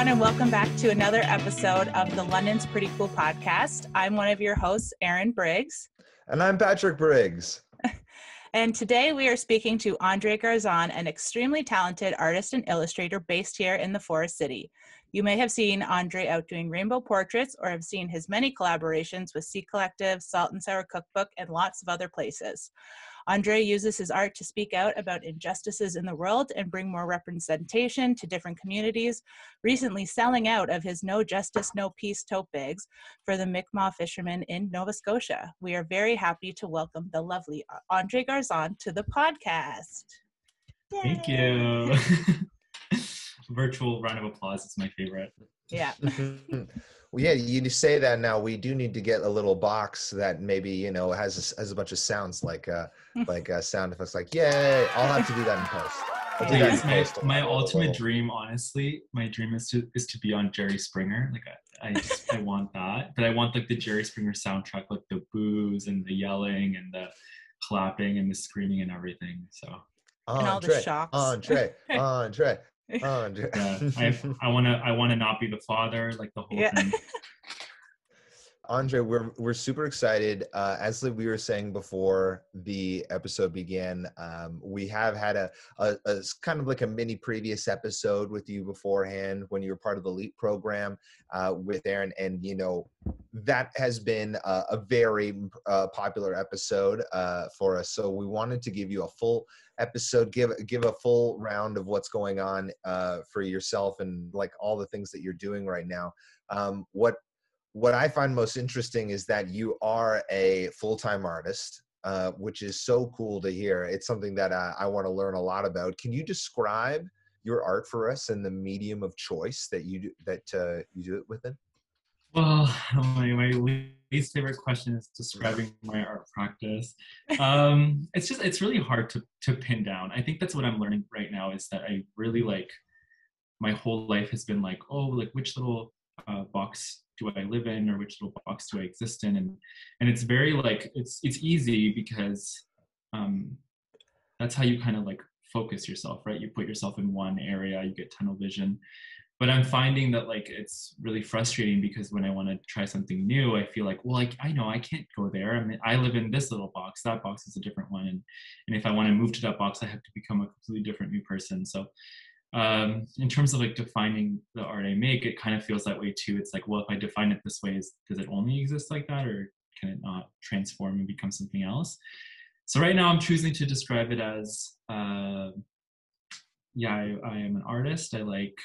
and welcome back to another episode of the London's Pretty Cool podcast. I'm one of your hosts, Erin Briggs. And I'm Patrick Briggs. And today we are speaking to Andre Garzon, an extremely talented artist and illustrator based here in the Forest City. You may have seen Andre out doing rainbow portraits or have seen his many collaborations with Sea Collective, Salt and Sour Cookbook, and lots of other places. Andre uses his art to speak out about injustices in the world and bring more representation to different communities, recently selling out of his No Justice, No Peace tote bags for the Mi'kmaq fishermen in Nova Scotia. We are very happy to welcome the lovely Andre Garzon to the podcast. Yay. Thank you. Virtual round of applause is my favorite. Yeah. Well, yeah, you say that now. We do need to get a little box that maybe, you know, has a bunch of sounds like sound effects, like yay. I'll have to do that in post. I'll do that in post. My ultimate dream, honestly, my dream is to be on Jerry Springer. Like I want that, but I want like the Jerry Springer soundtrack, like the boos and the yelling and the clapping and the screaming and everything. So and all the shocks. Andre. Yeah, I want to not be the father, like the whole thing. Andre, we're super excited. As we were saying before the episode began, we have had a kind of like a mini previous episode with you beforehand when you were part of the LEAP program with Erin, and you know that has been a very popular episode for us. So we wanted to give you a full episode, give a full round of what's going on for yourself and like all the things that you're doing right now. What I find most interesting is that you are a full-time artist, which is so cool to hear. It's something that I want to learn a lot about. Can you describe your art for us and the medium of choice that you do it within? Well, my least favorite question is describing my art practice. It's really hard to pin down. I think that's what I'm learning right now, is that I really like, my whole life has been like, oh, like which little box do I live in, or which little box do I exist in? And it's very like, it's easy because that's how you kind of like focus yourself, right? You put yourself in one area, you get tunnel vision. But I'm finding that like it's really frustrating because when I want to try something new, I feel like, well, I know I can't go there. I mean, I live in this little box. That box is a different one, and if I want to move to that box, I have to become a completely different new person. So in terms of like defining the art I make, it kind of feels that way too. It's like, well, if I define it this way, does it only exist like that, or can it not transform and become something else? So right now I'm choosing to describe it as, I am an artist. I like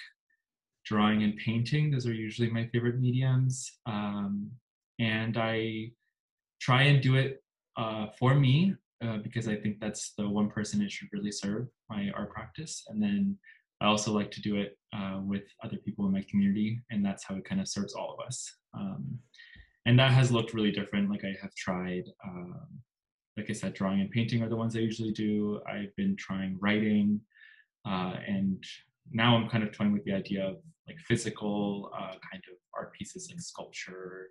drawing and painting. Those are usually my favorite mediums. And I try and do it for me because I think that's the one person it should really serve, my art practice. And then I also like to do it with other people in my community, and that's how it kind of serves all of us. And that has looked really different. Like I have tried, like I said, drawing and painting are the ones I usually do. I've been trying writing, and now I'm kind of toying with the idea of like physical kind of art pieces, like sculpture,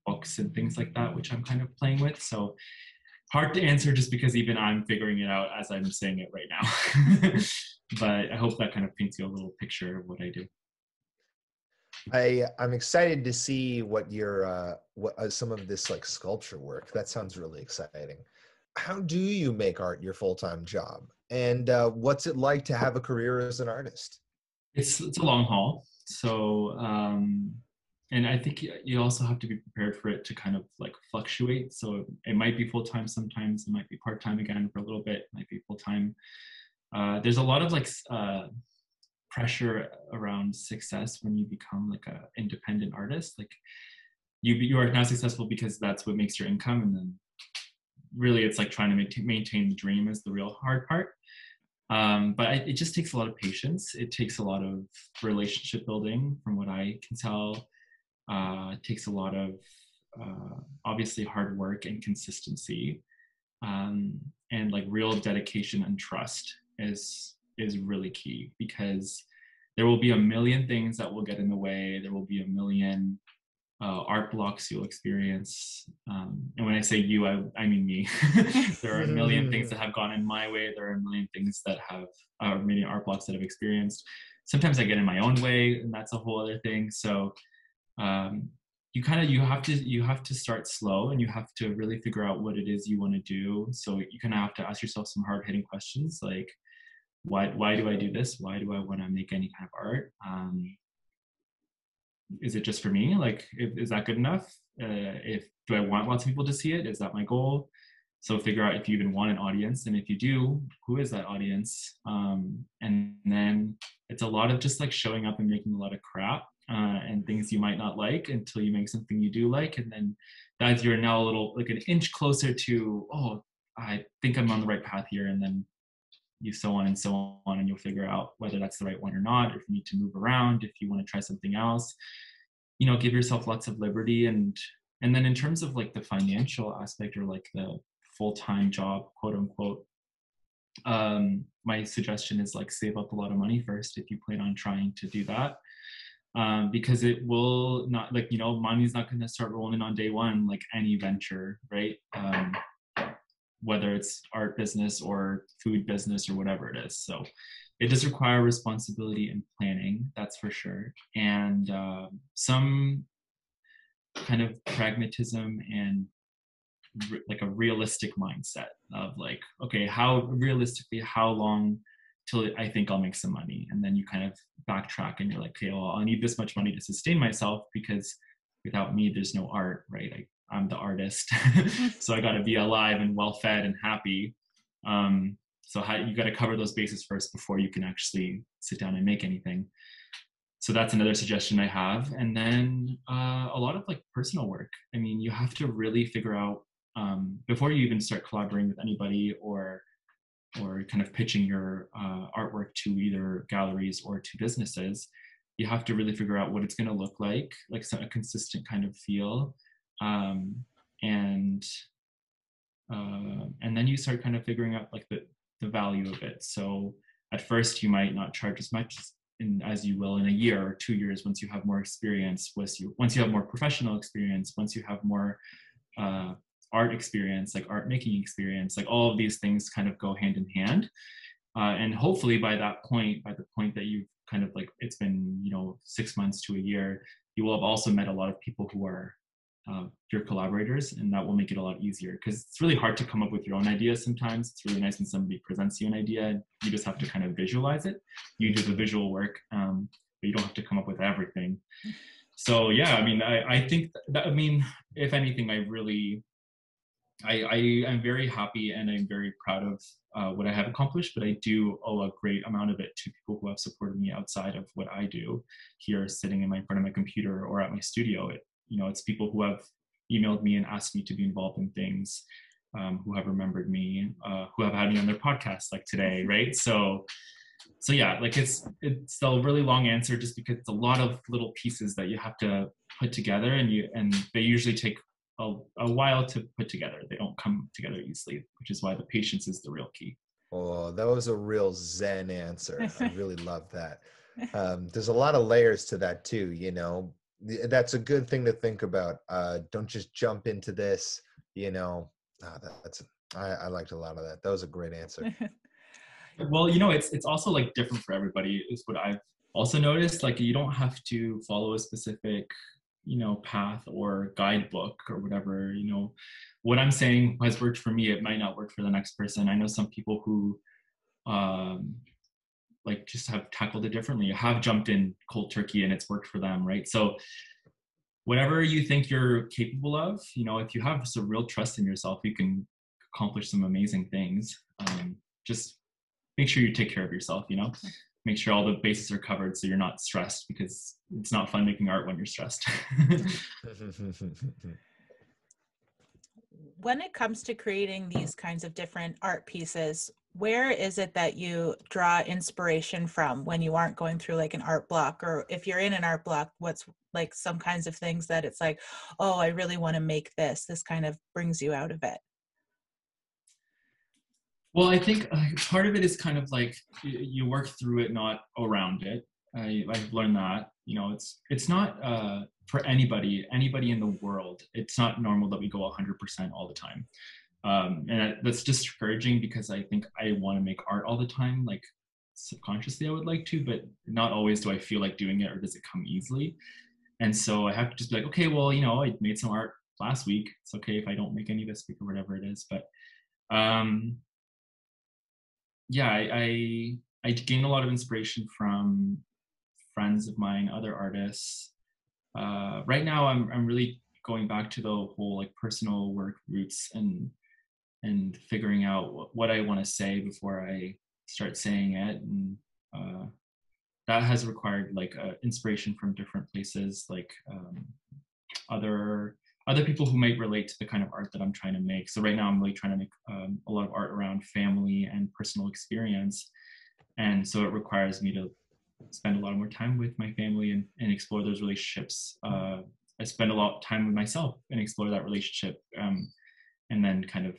books and things like that, which I'm kind of playing with. So hard to answer just because even I'm figuring it out as I'm saying it right now. But I hope that kind of paints you a little picture of what I do. I'm excited to see what your some of this like sculpture work. That sounds really exciting. How do you make art your full-time job? And what's it like to have a career as an artist? It's a long haul. So, and I think you also have to be prepared for it to kind of like fluctuate. So it might be full-time sometimes, it might be part-time again for a little bit, it might be full-time. There's a lot of like pressure around success when you become like an independent artist. Like you are now successful because that's what makes your income, and then really it's like trying to maintain the dream is the real hard part. But it just takes a lot of patience. It takes a lot of relationship building, from what I can tell. It takes a lot of obviously hard work and consistency, and like real dedication and trust is really key, because there will be a million things that will get in the way. There will be a million art blocks you'll experience. And when I say you, I mean me. There are a million things that have gone in my way. There are a million things that have, or many art blocks that I've experienced. sometimes I get in my own way, and that's a whole other thing. So you have to start slow, and you have to really figure out what it is you want to do. So you kind of have to ask yourself some hard-hitting questions, like why do I do this? Why do I want to make any kind of art? Is it just for me? Like, is that good enough? Do I want lots of people to see it? Is that my goal? So figure out if you even want an audience, and if you do, who is that audience? And then it's a lot of just like showing up and making a lot of crap and things you might not like until you make something you do like, and then that you're now a little like an inch closer to, oh, I think I'm on the right path here, and then you so on and so on, and you'll figure out whether that's the right one or not, if you need to move around, if you want to try something else. You know, give yourself lots of liberty. And then in terms of like the financial aspect, or like the full-time job, quote unquote, my suggestion is like save up a lot of money first if you plan on trying to do that, because it will not, like, you know, money's not going to start rolling on day one, like any venture, right? Whether it's art business or food business or whatever it is. So it does require responsibility and planning, that's for sure. And some kind of pragmatism and like a realistic mindset of like, okay, how long till I think I'll make some money? And then you kind of backtrack and you're like, okay, well, I'll need this much money to sustain myself, because without me, there's no art, right? I'm the artist. So I got to be alive and well fed and happy. So you got to cover those bases first before you can actually sit down and make anything. So that's another suggestion I have. And then a lot of like personal work. I mean, you have to really figure out before you even start collaborating with anybody or kind of pitching your artwork to either galleries or to businesses, you have to really figure out what it's going to look like a consistent kind of feel. And then you start kind of figuring out like the value of it. So at first you might not charge as much as you will in a year or 2 years, once you have more experience, once you have more professional experience, once you have more art experience, like art making experience, like all of these things kind of go hand in hand. And hopefully by the point that you've kind of like, it's been, you know, 6 months to a year, you will have also met a lot of people who are your collaborators, and that will make it a lot easier, because it's really hard to come up with your own ideas sometimes. It's really nice when somebody presents you an idea and you just have to kind of visualize it. You do the visual work, but you don't have to come up with everything. So yeah, I mean, I think that, I mean, if anything, I am very happy and I'm very proud of what I have accomplished, but I do owe a great amount of it to people who have supported me outside of what I do here, sitting in front of my computer or at my studio. It's people who have emailed me and asked me to be involved in things, who have remembered me, who have had me on their podcast like today, right? So yeah, like it's a really long answer, just because it's a lot of little pieces that you have to put together, and they usually take a while to put together. They don't come together easily, which is why the patience is the real key. Oh, that was a real Zen answer. I really love that. There's a lot of layers to that too, you know. That's a good thing to think about. Don't just jump into this, you know. I liked a lot of that. That was a great answer. Well, you know, it's also like different for everybody, is what I've also noticed. Like, you don't have to follow a specific, you know, path or guidebook or whatever. You know, what I'm saying has worked for me, it might not work for the next person. I know some people who like just have tackled it differently, have jumped in cold turkey and it's worked for them, right? So whatever you think you're capable of, you know, if you have some real trust in yourself, you can accomplish some amazing things. Just make sure you take care of yourself, you know, make sure all the bases are covered so you're not stressed, because it's not fun making art when you're stressed. When it comes to creating these kinds of different art pieces, where is it that you draw inspiration from when you aren't going through like an art block? Or if you're in an art block, what's like some kinds of things that it's like, oh, I really want to make this kind of brings you out of it? Well, I think part of it is kind of like you work through it, not around it. I've learned that, you know, it's not for anybody in the world. It's not normal that we go 100% all the time. And that's discouraging, because I think I want to make art all the time. Like, subconsciously I would like to, but not always do I feel like doing it, or does it come easily. And so I have to just be like, okay, well, you know, I made some art last week. It's okay if I don't make any this week or whatever it is. But yeah, I gain a lot of inspiration from friends of mine, other artists. Right now, I'm really going back to the whole like personal work roots and figuring out what I want to say before I start saying it. And that has required like inspiration from different places, like other people who might relate to the kind of art that I'm trying to make. So right now I'm really trying to make a lot of art around family and personal experience. And so it requires me to spend a lot more time with my family and explore those relationships. I spend a lot of time with myself and explore that relationship, and then kind of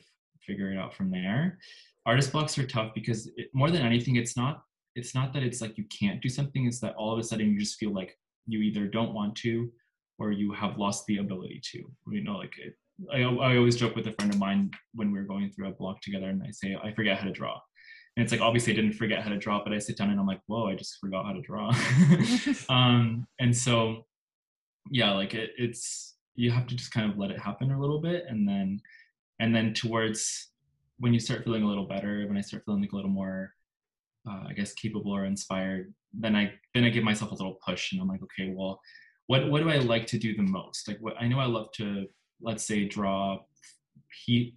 figure it out from there. Artist blocks are tough because more than anything, it's not that it's like you can't do something, it's that all of a sudden you just feel like you either don't want to or you have lost the ability to. You know, like I always joke with a friend of mine when we were going through a block together, and I say, I forget how to draw. And it's like, obviously I didn't forget how to draw, but I sit down and I'm like, whoa, I just forgot how to draw. And so, yeah, like it's, you have to just kind of let it happen a little bit. And then towards when you start feeling a little better, when I start feeling like a little more, I guess, capable or inspired, then I give myself a little push, and I'm like, okay, well, what do I like to do the most? Like, what I know I love to, let's say, draw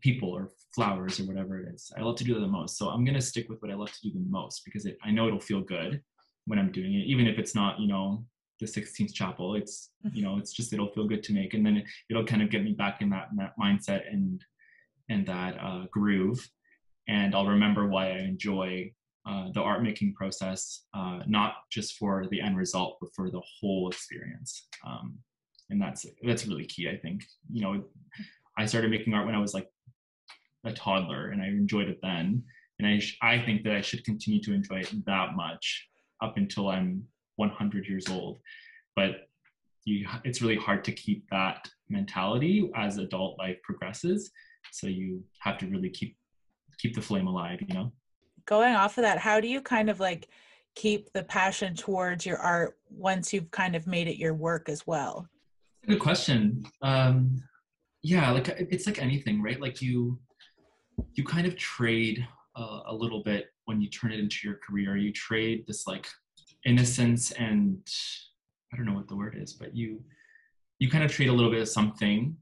people or flowers or whatever it is. I love to do that the most. So I'm going to stick with what I love to do the most, because I know it'll feel good when I'm doing it, even if it's not, you know, the 16th chapel. It's, you know, it's just, it'll feel good to make. And then it'll kind of get me back in that mindset and that groove. And I'll remember why I enjoy the art making process, not just for the end result, but for the whole experience. And that's really key, I think. You know, I started making art when I was like a toddler, and I enjoyed it then. And I think that I should continue to enjoy it that much up until I'm 100 years old. But it's really hard to keep that mentality as adult life progresses. So you have to really keep the flame alive, you know? Going off of that, how do you kind of like keep the passion towards your art once you've kind of made it your work as well? Good question. Yeah, like it's like anything, right? Like you kind of trade a little bit when you turn it into your career. You trade this like innocence, and I don't know what the word is, but you kind of trade a little bit of something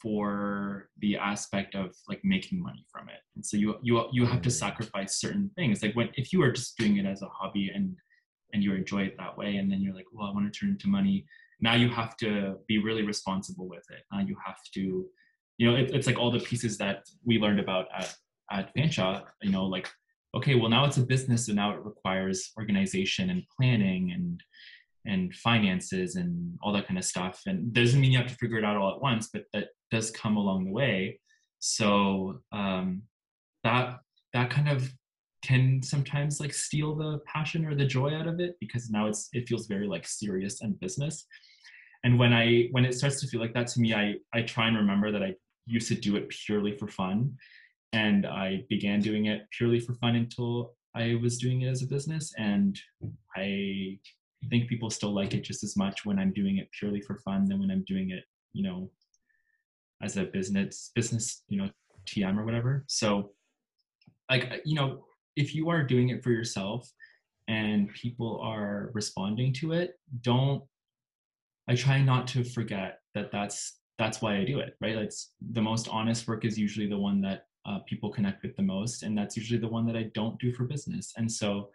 for the aspect of like making money from it. And so you have to sacrifice certain things. Like if you are just doing it as a hobby and you enjoy it that way, and then you're like, well, I want to turn it into money. Now you have to be really responsible with it. Now you have to, you know, it's like all the pieces that we learned about at Fanshawe, you know, like, okay, well, now it's a business, so now it requires organization and planning and finances and all that kind of stuff. And doesn't mean you have to figure it out all at once, but that does come along the way. So that kind of can sometimes like steal the passion or the joy out of it, because now it feels very like serious and business. And when it starts to feel like that to me, I try and remember that I used to do it purely for fun. And I began doing it purely for fun until I was doing it as a business. And I think people still like it just as much when I'm doing it purely for fun than when I'm doing it, you know, as a business, you know, TM or whatever. So like, you know, if you are doing it for yourself and people are responding to it, I try not to forget that that's why I do it, right? It's the most honest work is usually the one that people connect with the most. And that's usually the one that I don't do for business. And so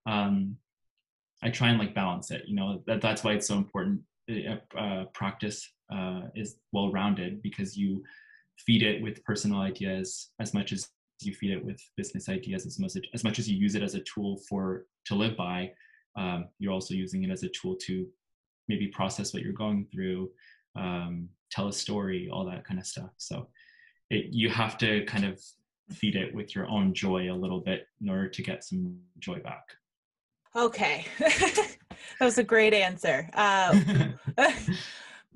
I try and like balance it, you know, that's why it's so important. Practice is well-rounded, because you feed it with personal ideas as much as you feed it with business ideas. As much as you use it as a tool to live by, you're also using it as a tool to maybe process what you're going through, tell a story, all that kind of stuff. So you have to kind of feed it with your own joy a little bit in order to get some joy back. Okay. That was a great answer.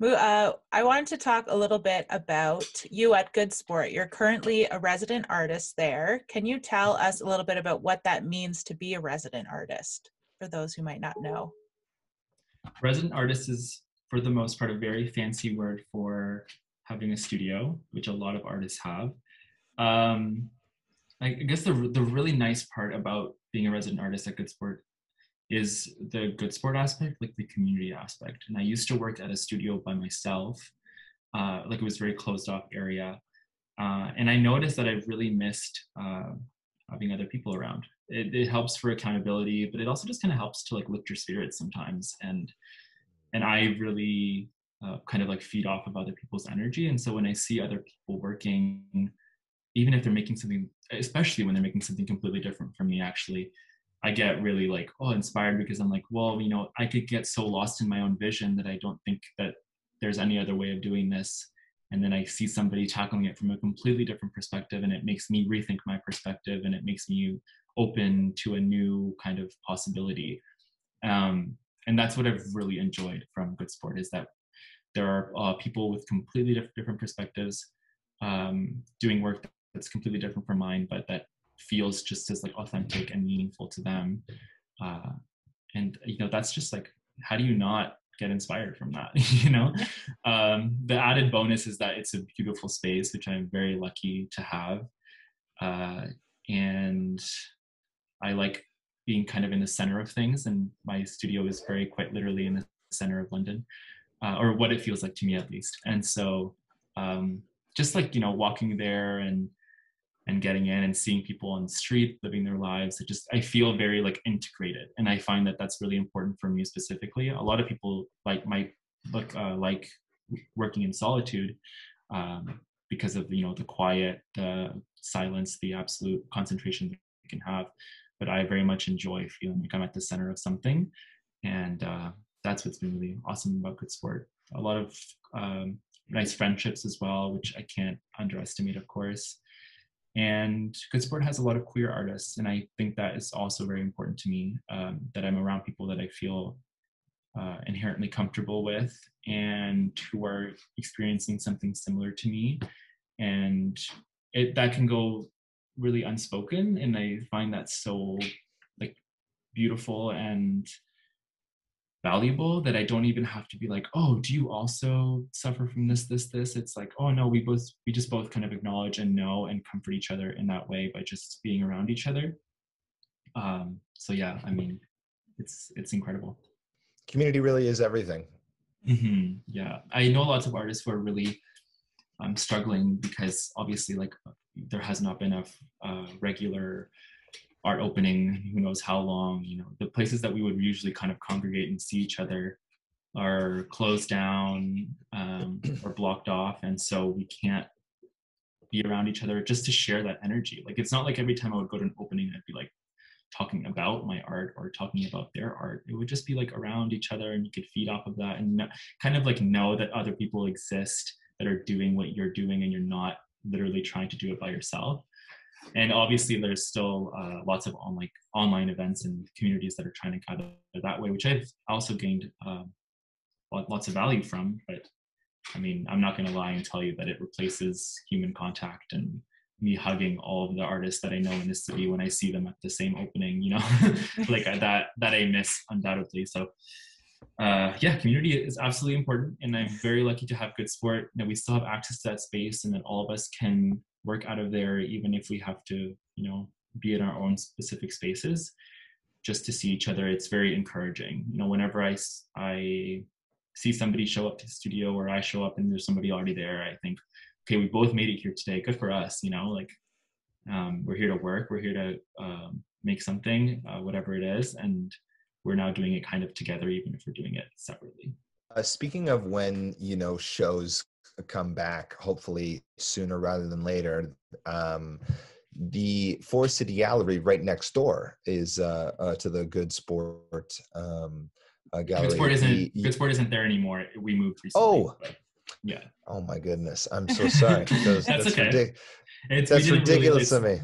I wanted to talk a little bit about you at Good Sport. You're currently a resident artist there. Can you tell us a little bit about what that means to be a resident artist for those who might not know? Resident artist is, for the most part, a very fancy word for having a studio, which a lot of artists have. I guess the really nice part about being a resident artist at Good Sport is the Good Sport aspect, like the community aspect. And I used to work at a studio by myself, like it was a very closed off area. And I noticed that I really missed having other people around. It helps for accountability, but it also just kind of helps to like lift your spirits sometimes. And I really kind of like feed off of other people's energy. And so when I see other people working, even if they're making something, especially when they're making something completely different from me, actually, I get really like, inspired, because I'm like, well, I could get so lost in my own vision that I don't think that there's any other way of doing this. And then I see somebody tackling it from a completely different perspective, and it makes me rethink my perspective, and it makes me open to a new kind of possibility. And that's what I've really enjoyed from Good Sport, is that there are people with completely different perspectives doing work that's completely different from mine, but that feels just as like authentic and meaningful to them. And that's just like, how do you not get inspired from that? The added bonus is that it's a beautiful space, which I'm very lucky to have. And I like being kind of in the center of things, and my studio is quite literally in the center of London, or what it feels like to me at least. And so just like, walking there and getting in and seeing people on the street living their lives, I feel very like integrated. And I find that that's really important for me specifically. A lot of people might look like working in solitude because of the quiet, the silence, the absolute concentration that you can have. But I very much enjoy feeling like I'm at the center of something, and that's what's been really awesome about Good Sport. A lot of nice friendships as well, which I can't underestimate, of course. And Good Sport has a lot of queer artists, and I think that is also very important to me, that I'm around people that I feel inherently comfortable with and who are experiencing something similar to me. And that can go really unspoken, and I find that so like beautiful and valuable that I don't even have to be like, oh, do you also suffer from this? It's like, oh no, we just both kind of acknowledge and know and comfort each other in that way by just being around each other. So yeah, I mean, it's incredible. Community really is everything. Mm-hmm. Yeah, I know lots of artists who are really struggling because obviously like there has not been a regular art opening, who knows how long. The places that we would usually kind of congregate and see each other are closed down or blocked off, and so we can't be around each other just to share that energy. Like, it's not like every time I would go to an opening I'd be like talking about my art or talking about their art. It would just be like around each other, and you could feed off of that and kind of like know that other people exist that are doing what you're doing, and you're not literally trying to do it by yourself. And obviously there's still lots of online events and communities that are trying to gather that way, which I've also gained lots of value from. But I mean, I'm not going to lie and tell you that it replaces human contact and me hugging all of the artists that I know in this city when I see them at the same opening, like that I miss undoubtedly. So yeah, community is absolutely important, and I'm very lucky to have Good Sport. We still have access to that space, and that all of us can work out of there, even if we have to, be in our own specific spaces, just to see each other. It's very encouraging. Whenever I see somebody show up to the studio, or I show up and there's somebody already there, I think, okay, we both made it here today. Good for us. We're here to work. We're here to make something, whatever it is, and we're now doing it kind of together, even if we're doing it separately. Speaking of when, shows come back, hopefully sooner rather than later, the Forest City Gallery right next door is to the Good Sport gallery. Good Sport isn't there anymore. We moved recently. Oh, yeah. Oh my goodness. I'm so sorry. That's okay. That's ridiculous to me.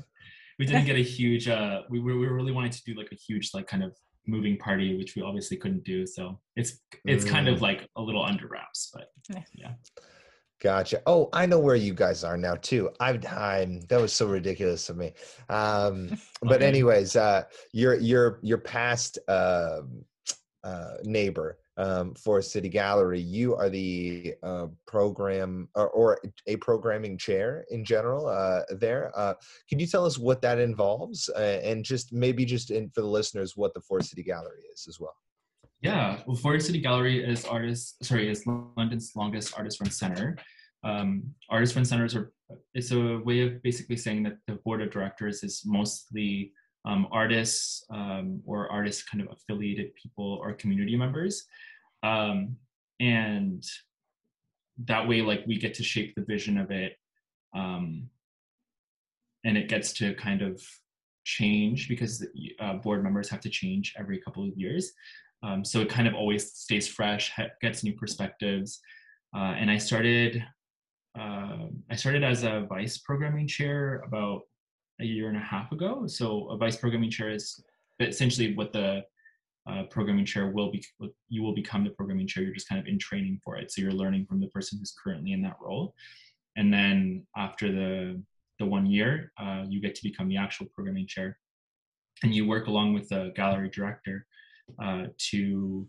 We didn't get a huge, we really wanted to do like a huge, like kind of moving party, which we obviously couldn't do. So it's kind of Mm. like a little under wraps, but yeah. Gotcha. Oh, I know where you guys are now too. That was so ridiculous of me. But Okay. anyways, your past neighbor, Forest City Gallery, you are the program or a programming chair in general there. Can you tell us what that involves, and just maybe just for the listeners what the Forest City Gallery is as well? Yeah, well, Forest City Gallery is London's longest artist-run center. Artist-run centers it's a way of basically saying that the board of directors is mostly artists or artist kind of affiliated people or community members. And that way, like, we get to shape the vision of it, and it gets to kind of change because board members have to change every couple of years. So it kind of always stays fresh, gets new perspectives. And I started as a vice programming chair about a year and a half ago. So a vice programming chair is essentially what the programming chair will be. You will become the programming chair. You're just kind of in training for it. So you're learning from the person who's currently in that role. And then after the 1 year, you get to become the actual programming chair. And you work along with the gallery director to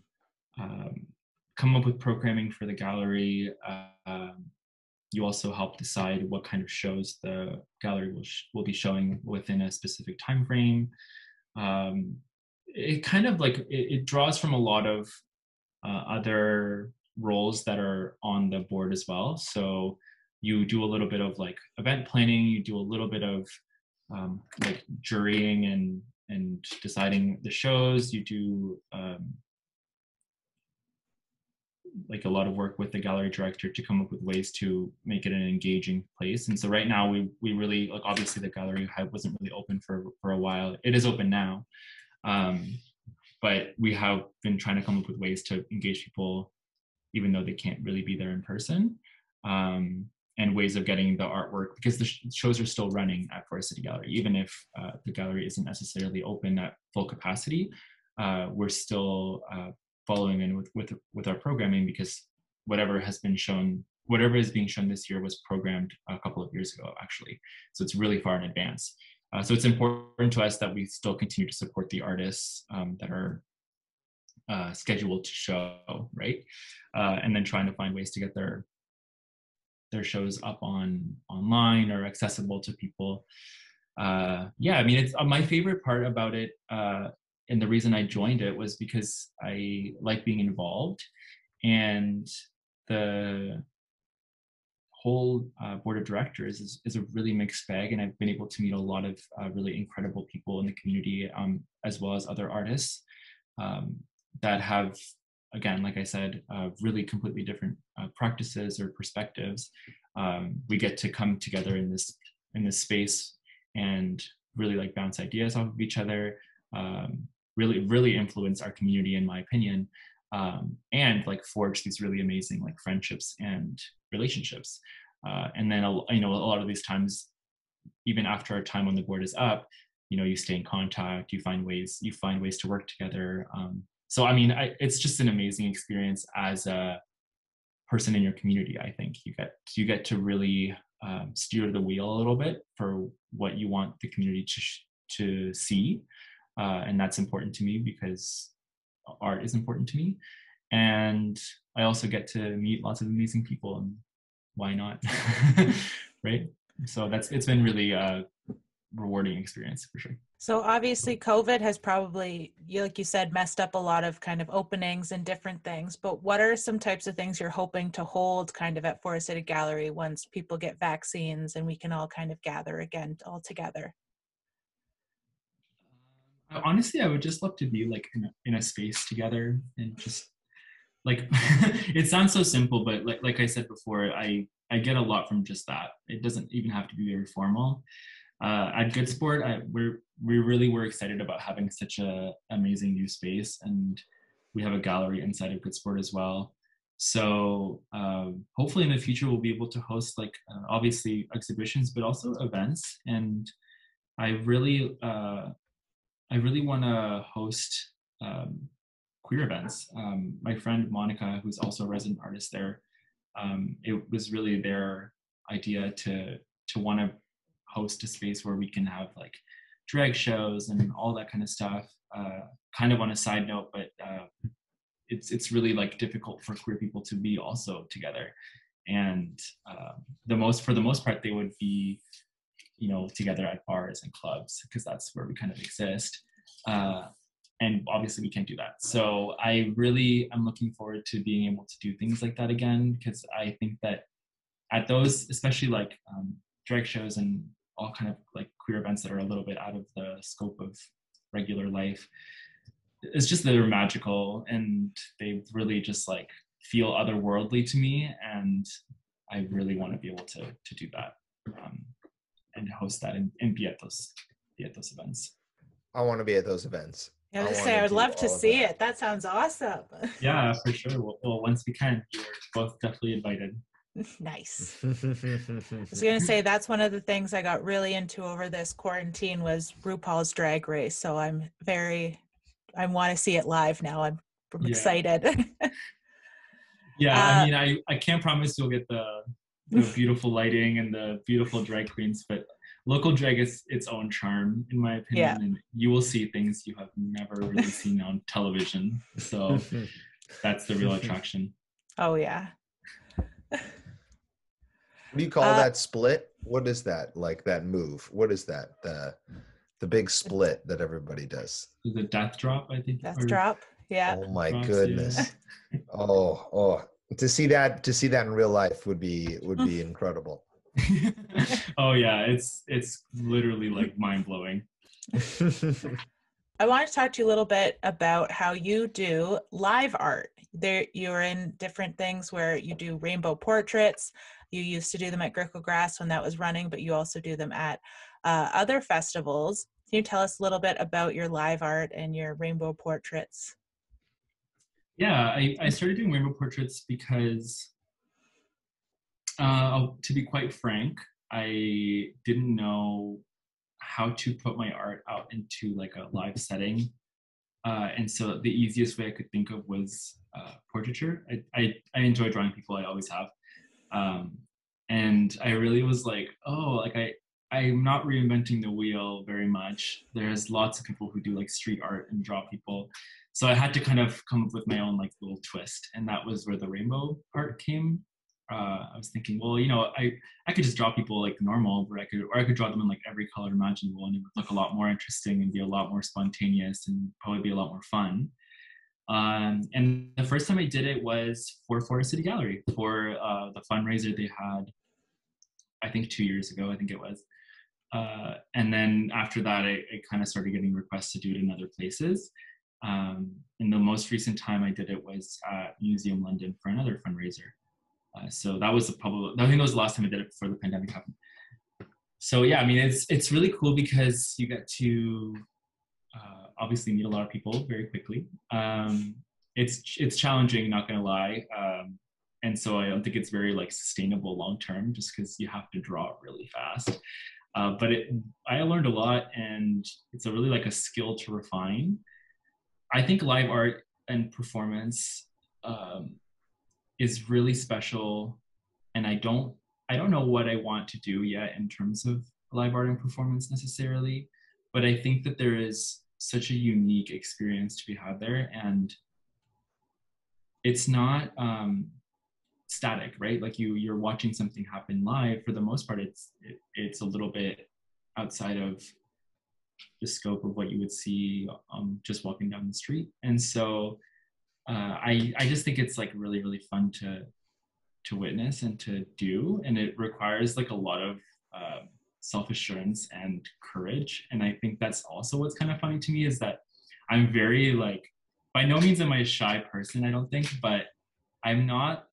come up with programming for the gallery. You also help decide what kind of shows the gallery will be showing within a specific time frame. It kind of like it draws from a lot of other roles that are on the board as well. So you do a little bit of like event planning, you do a little bit of like jurying and deciding the shows. You do like a lot of work with the gallery director to come up with ways to make it an engaging place. And so right now we really, like, obviously the gallery wasn't really open for a while. It is open now, but we have been trying to come up with ways to engage people even though they can't really be there in person, and ways of getting the artwork, because the shows are still running at Forest City Gallery. Even if the gallery isn't necessarily open at full capacity, we're still following in with our programming, because whatever is being shown this year was programmed a couple of years ago, actually. So it's really far in advance. So it's important to us that we still continue to support the artists that are scheduled to show, right? And then trying to find ways to get their shows up online or accessible to people. Yeah, I mean, it's my favorite part about it, and the reason I joined it was because I like being involved, and the whole board of directors is a really mixed bag, and I've been able to meet a lot of really incredible people in the community, as well as other artists that have, again, like I said, really completely different practices or perspectives. We get to come together in this space and really like bounce ideas off of each other, really influence our community, in my opinion, and like forge these really amazing like friendships and relationships. And then a lot of these times, even after our time on the board is up, you stay in contact, you find ways to work together. So I mean, it's just an amazing experience as a person in your community. I think you get to really steer the wheel a little bit for what you want the community to see, and that's important to me because art is important to me. And I also get to meet lots of amazing people, and why not? Right? So it's been really a rewarding experience for sure. So obviously COVID has probably, like you said, messed up a lot of kind of openings and different things, but what are some types of things you're hoping to hold kind of at Forest City Gallery once people get vaccines and we can all kind of gather again all together? Honestly, I would just love to be like in a space together and just like it sounds so simple, but like I said before, I get a lot from just that. It doesn't even have to be very formal. At Good Sport, we really were excited about having such a amazing new space, and we have a gallery inside of Good Sport as well. So hopefully in the future we'll be able to host like obviously exhibitions, but also events. And I really want to host queer events. My friend Monica, who's also a resident artist there, it was really their idea to want to host a space where we can have like drag shows and all that kind of stuff. Kind of on a side note, but it's really like difficult for queer people to be also together, and for the most part they would be, you know, together at bars and clubs because that's where we kind of exist. And obviously we can't do that. So I really am looking forward to being able to do things like that again, because I think that at those, especially like drag shows and all kind of like queer events that are a little bit out of the scope of regular life, it's just that they're magical and they really just like feel otherworldly to me. And I really want to be able to do that and host that and be at those events. I want to be at those events. I was gonna say, I would love to see it. That sounds awesome. Yeah, for sure. Well, once we can, you're both definitely invited. Nice. I was gonna say, that's one of the things I got really into over this quarantine was RuPaul's Drag Race. So I want to see it live now. I'm excited. Yeah, I mean, I can't promise you'll get the beautiful lighting and the beautiful drag queens, but local drag is its own charm, in my opinion, and you will see things you have never really seen on television. So that's the real attraction. Oh yeah. What do you call that split? What is that? Like that move? What is that? The big split that everybody does? The death drop, I think. Death drop. Yeah. Oh my goodness. Yeah. Oh. To see that in real life would be incredible. Oh yeah, it's literally like mind-blowing. I want to talk to you a little bit about how you do live art. You're in different things where you do rainbow portraits. You used to do them at Grickle Grass when that was running, but you also do them at other festivals. Can you tell us a little bit about your live art and your rainbow portraits? Yeah, I started doing rainbow portraits because to be quite frank, I didn't know how to put my art out into like a live setting. And so the easiest way I could think of was portraiture. I enjoy drawing people, I always have. And I really was like, I'm not reinventing the wheel very much. There's lots of people who do like street art and draw people. So I had to kind of come up with my own like little twist. And that was where the rainbow art came. I was thinking, well, you know, I could just draw people like normal, or I could draw them in like every color imaginable, and it would look a lot more interesting and be a lot more spontaneous and probably be a lot more fun. And the first time I did it was for Forest City Gallery for the fundraiser they had, I think 2 years ago, I think it was. And then after that, I kind of started getting requests to do it in other places. And the most recent time I did it was at Museum London for another fundraiser. So that was I think that was the last time I did it before the pandemic happened. So yeah, I mean, it's really cool because you get to obviously meet a lot of people very quickly. It's challenging, not gonna lie. And so I don't think it's very like sustainable long-term, just because you have to draw really fast. But I learned a lot, and it's really like a skill to refine. I think live art and performance is really special, and I don't know what I want to do yet in terms of live art and performance necessarily, but I think that there is such a unique experience to be had there, and it's not static, right? Like you're watching something happen live. For the most part, it's a little bit outside of the scope of what you would see just walking down the street, and so I just think it's like really, really fun to witness and to do, and it requires like a lot of self-assurance and courage. And I think that's also what's kind of funny to me, is that I'm very like, by no means am I a shy person, I don't think, but I'm not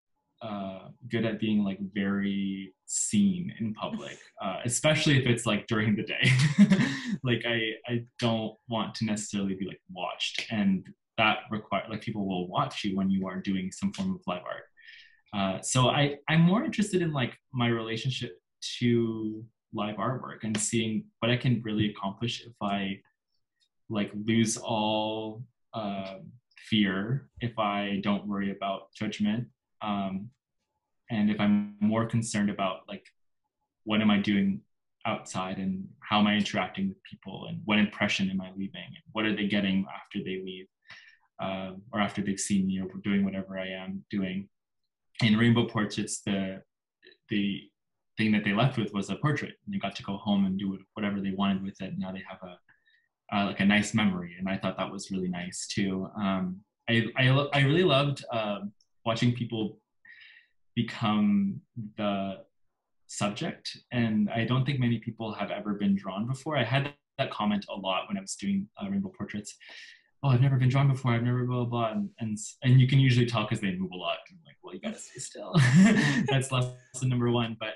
good at being like very seen in public, especially if it's like during the day. Like I don't want to necessarily be like watched, and that like people will watch you when you are doing some form of live art. So I'm more interested in like my relationship to live artwork and seeing what I can really accomplish if I like lose all fear if I don't worry about judgment. And if I'm more concerned about like, what am I doing outside and how am I interacting with people and what impression am I leaving and what are they getting after they leave, or after they've seen me or doing whatever I am doing. In Rainbow Portraits, the thing that they left with was a portrait, and they got to go home and do whatever they wanted with it. Now they have like a nice memory, and I thought that was really nice too. I really loved watching people become the subject, and I don't think many people have ever been drawn before. I had that comment a lot when I was doing Rainbow Portraits. Oh, I've never been drawn before. I've never blah blah blah, and you can usually tell because they move a lot. I'm like, well, you gotta stay still. That's lesson number one. But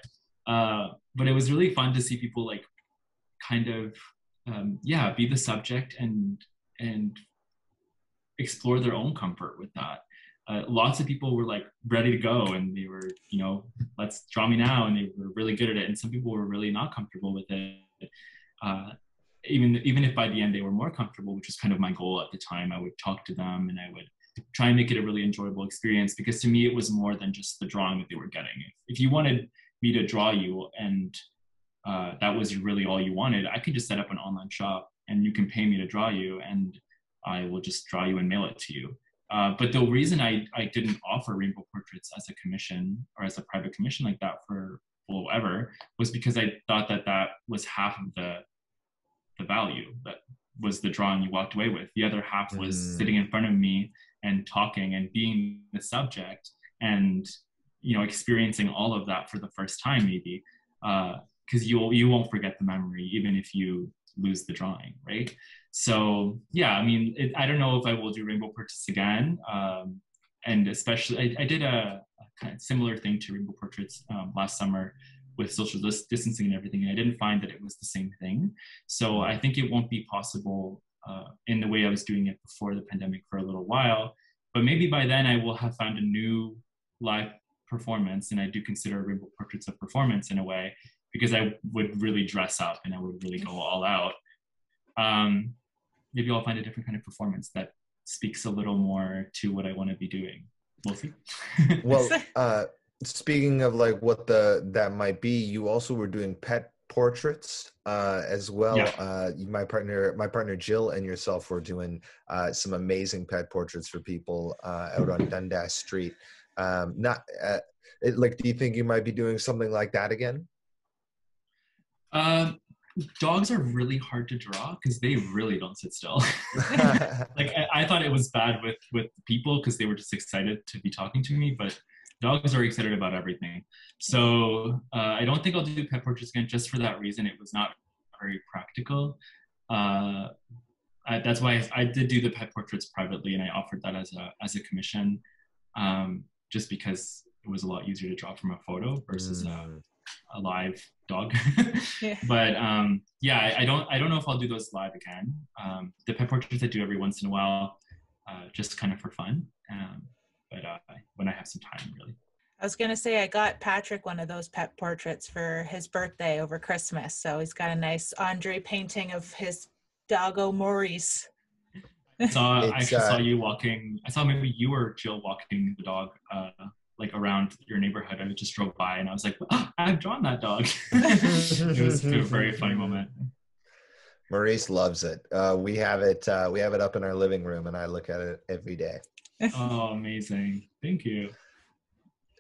it was really fun to see people like kind of be the subject and explore their own comfort with that. Lots of people were like ready to go, and they were, let's draw me now, and they were really good at it. And some people were really not comfortable with it. Even if by the end they were more comfortable, which was kind of my goal at the time, I would talk to them and I would try and make it a really enjoyable experience, because to me it was more than just the drawing that they were getting. If you wanted me to draw you and that was really all you wanted, I could just set up an online shop and you can pay me to draw you, and I will just draw you and mail it to you. But the reason I didn't offer Rainbow Portraits as a commission or as a private commission like that for forever was because I thought that was half of the value. That was the drawing you walked away with. The other half was sitting in front of me and talking and being the subject and experiencing all of that for the first time, maybe, because you won't forget the memory even if you lose the drawing, right? So yeah, I mean, I don't know if I will do Rainbow Portraits again, and especially I did a kind of similar thing to Rainbow Portraits last summer with social distancing and everything, and I didn't find that it was the same thing. So I think it won't be possible in the way I was doing it before the pandemic for a little while, but maybe by then I will have found a new live performance, and I do consider Rainbow Portraits a performance in a way, because I would really dress up and I would really go all out. Maybe I'll find a different kind of performance that speaks a little more to what I want to be doing. We'll see. Well, speaking of like what that might be, you also were doing pet portraits as well. Yeah. My partner Jill and yourself were doing some amazing pet portraits for people out on Dundas Street. Do you think you might be doing something like that again? Dogs are really hard to draw because they really don't sit still. Like I thought it was bad with people because they were just excited to be talking to me, but dogs are excited about everything. So I don't think I'll do pet portraits again just for that reason. It was not very practical. That's why I did do the pet portraits privately, and I offered that as a commission, just because it was a lot easier to draw from a photo versus a live dog. Yeah. But I don't know if I'll do those live again. The pet portraits I do every once in a while, just kind of for fun. But when I have some time, really. I was going to say, I got Patrick one of those pet portraits for his birthday over Christmas. So he's got a nice Andre painting of his doggo Maurice. I actually saw you walking. I saw maybe you or Jill walking the dog like around your neighborhood. I just drove by and I was like, oh, I've drawn that dog. It was a very funny moment. Maurice loves it. We have it up in our living room, and I look at it every day. Oh, amazing! Thank you.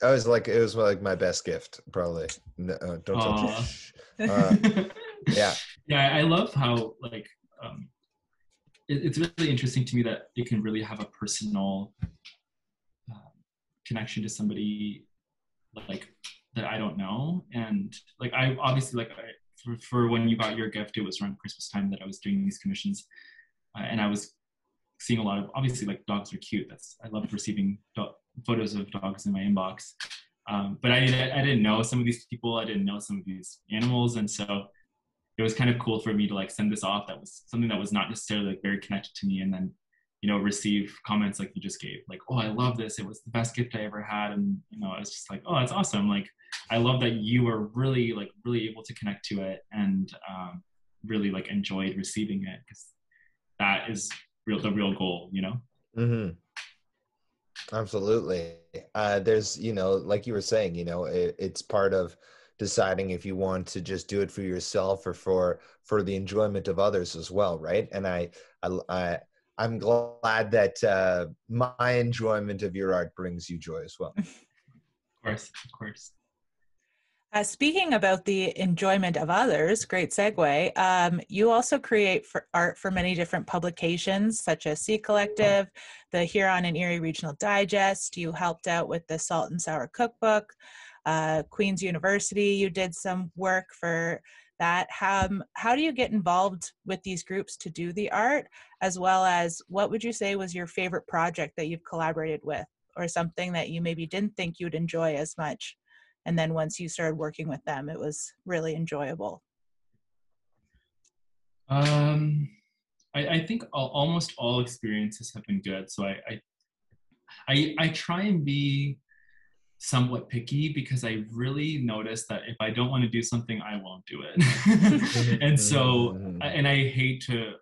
It was like my best gift, probably. No, don't touch it. Yeah. Yeah, I love how like it's really interesting to me that it can really have a personal connection to somebody like that I don't know, and like I obviously like for when you got your gift, it was around Christmas time that I was doing these commissions, and I was seeing a lot of, obviously, like dogs are cute. I love receiving photos of dogs in my inbox, but I didn't know some of these people, I didn't know some of these animals, and so it was kind of cool for me to like send this off. That was something that was not necessarily like very connected to me, and then receive comments like you just gave, like, oh, I love this, it was the best gift I ever had, and I was just like, oh, that's awesome. Like I love that you were really able to connect to it and really like enjoyed receiving it, because that is the real goal, you know? Mm-hmm. Absolutely. There's, like you were saying, it's part of deciding if you want to just do it for yourself or for the enjoyment of others as well, right? And I'm glad that my enjoyment of your art brings you joy as well. Of course. Speaking about the enjoyment of others, great segue. You also create art for many different publications, such as Sea Collective, the Huron and Erie Regional Digest. You helped out with the Salt and Sour Cookbook. Queen's University, you did some work for that. How do you get involved with these groups to do the art, as well as what would you say was your favorite project that you've collaborated with, or something that you maybe didn't think you'd enjoy as much? And then once you started working with them, it was really enjoyable. I think almost all experiences have been good. So I try and be somewhat picky, because I really notice that if I don't want to do something, I won't do it. And so, and I hate to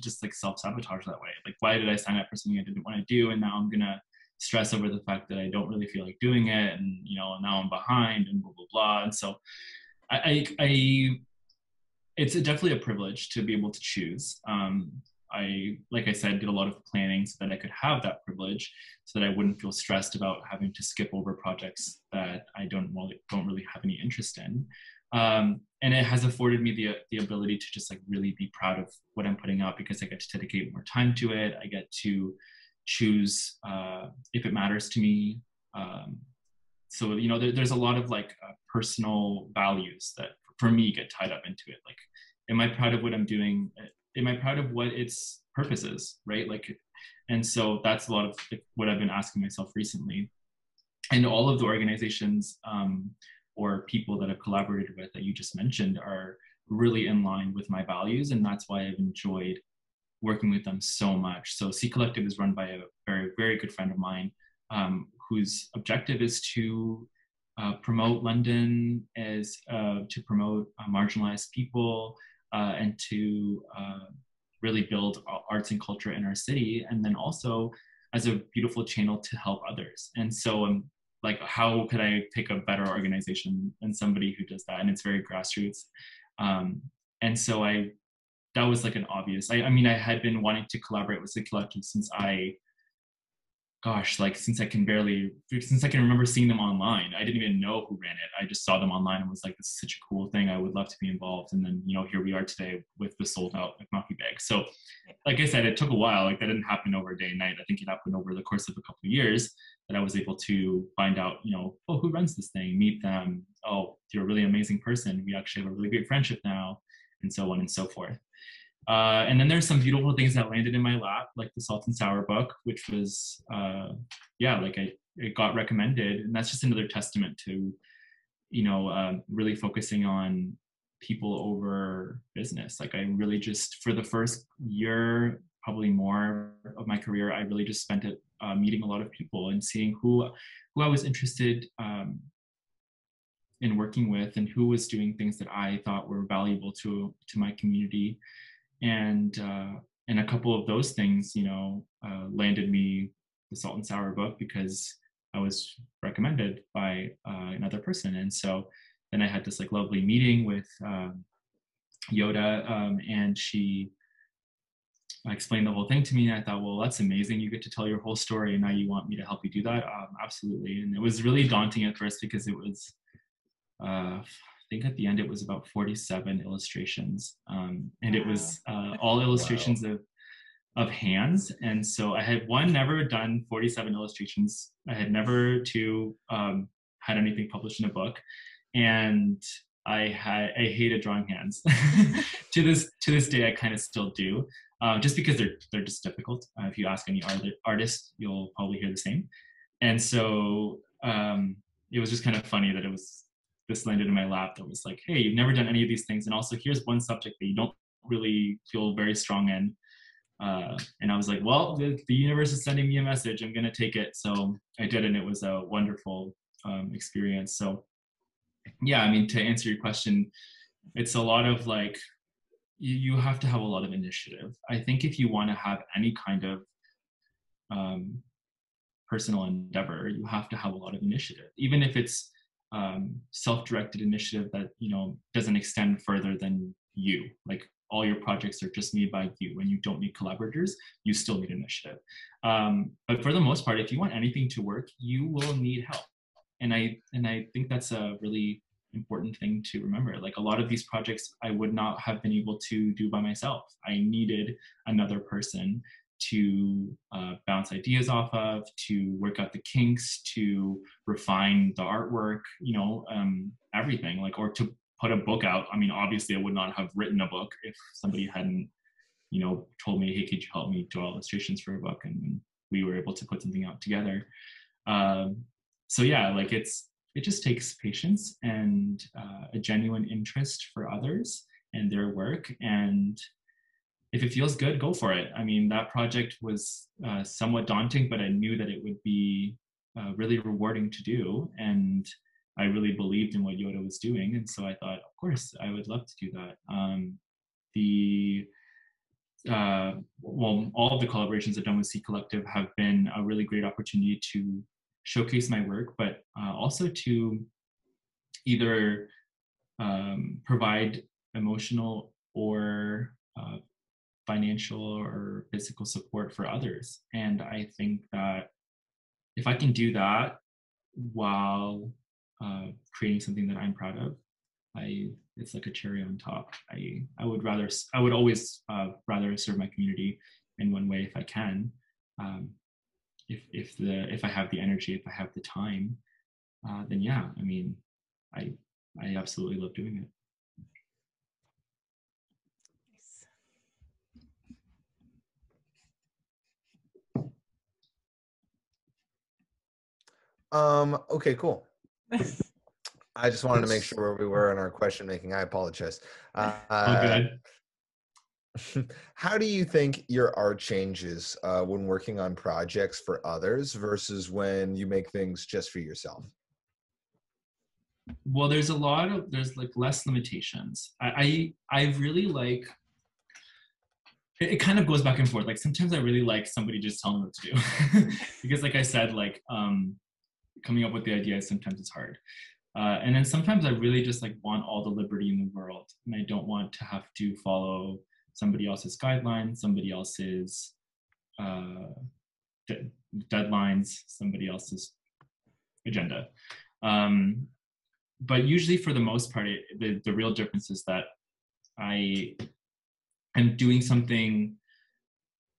just like self-sabotage that way. Like, why did I sign up for something I didn't want to do? And now I'm gonna stress over the fact that I don't really feel like doing it, and now I'm behind and blah blah blah. And so it's definitely a privilege to be able to choose. Like I said, did a lot of planning so that I could have that privilege, so that I wouldn't feel stressed about having to skip over projects that I don't really have any interest in. And it has afforded me the ability to just like really be proud of what I'm putting out, because I get to dedicate more time to it. I get to choose if it matters to me. So there's a lot of like personal values that for me get tied up into it. Like, am I proud of what I'm doing? Am I proud of what its purpose is, right? Like, and so that's a lot of what I've been asking myself recently. And all of the organizations or people that I've collaborated with that you just mentioned are really in line with my values, and that's why I've enjoyed working with them so much. So Sea Collective is run by a very, very good friend of mine, whose objective is to promote London, as to promote marginalized people, and to really build arts and culture in our city, and then also as a beautiful channel to help others. And so like, how could I pick a better organization than somebody who does that? And it's very grassroots. And so that was like an obvious, I mean, I had been wanting to collaborate with Sea Collective since since I can remember seeing them online. I didn't even know who ran it. I just saw them online and was like, this is such a cool thing. I would love to be involved. And then, here we are today with the sold out like Monkey Bag. So like I said, it took a while. Like, that didn't happen over a day and night. I think it happened over the course of a couple of years that I was able to find out, oh, who runs this thing, meet them. Oh, you're a really amazing person. We actually have a really great friendship now, and so on and so forth. And then there's some beautiful things that landed in my lap, like the Salt and Sour book, which was, it got recommended. And that's just another testament to, really focusing on people over business. Like, I really just, for the first year, probably more of my career, I really just spent it meeting a lot of people and seeing who I was interested in working with, and who was doing things that I thought were valuable to my community. And a couple of those things, landed me the Salt and Sour book, because I was recommended by another person. And so then I had this like lovely meeting with Yoda, and she explained the whole thing to me. And I thought, well, that's amazing. You get to tell your whole story, and now you want me to help you do that? Absolutely. And it was really daunting at first, because it was, I think at the end it was about 47 illustrations, and it was all illustrations of hands. And so I had never done 47 illustrations. I had never had anything published in a book, and I hated drawing hands. to this day, I kind of still do, just because they're just difficult. If you ask any artist, you'll probably hear the same. And so it was just kind of funny that this landed in my lap that was like, hey, you've never done any of these things, and also here's one subject that you don't really feel very strong in. And I was like, well, the universe is sending me a message. I'm going to take it. So I did, and it was a wonderful experience. So yeah, I mean, to answer your question, it's a lot of like you have to have a lot of initiative. I think if you want to have any kind of personal endeavor, you have to have a lot of initiative, even if it's self-directed initiative that, you know, doesn't extend further than you. Like all your projects are just made by you and you don't need collaborators, you still need initiative. But for the most part, if you want anything to work, you will need help. And I think that's a really important thing to remember. Like a lot of these projects I would not have been able to do by myself. I needed another person to bounce ideas off of, to work out the kinks, to refine the artwork, you know, everything, like, or to put a book out. I mean, obviously I would not have written a book if somebody hadn't, you know, told me, hey, could you help me draw illustrations for a book? And we were able to put something out together. So yeah, like it just takes patience and a genuine interest for others and their work. And if it feels good, go for it. I mean, that project was somewhat daunting, but I knew that it would be really rewarding to do. And I really believed in what Yoda was doing. And so I thought, of course, I would love to do that. Well, all of the collaborations I've done with C Collective have been a really great opportunity to showcase my work, but also to either provide emotional or financial or physical support for others. And I think that if I can do that while creating something that I'm proud of, it's like a cherry on top. I would always rather serve my community in one way if I can. If I have the energy, if I have the time, then yeah, I mean, I absolutely love doing it. Okay, cool. I just wanted to make sure where we were in our question making. I apologize. All good. How do you think your art changes when working on projects for others versus when you make things just for yourself? Well, there's like less limitations. I really like, it kind of goes back and forth. Like sometimes I really like somebody just telling me what to do because like I said, like coming up with the ideas, sometimes it's hard. And then sometimes I really just like want all the liberty in the world, and I don't want to have to follow somebody else's guidelines, somebody else's deadlines, somebody else's agenda. But usually for the most part, the real difference is that I am doing something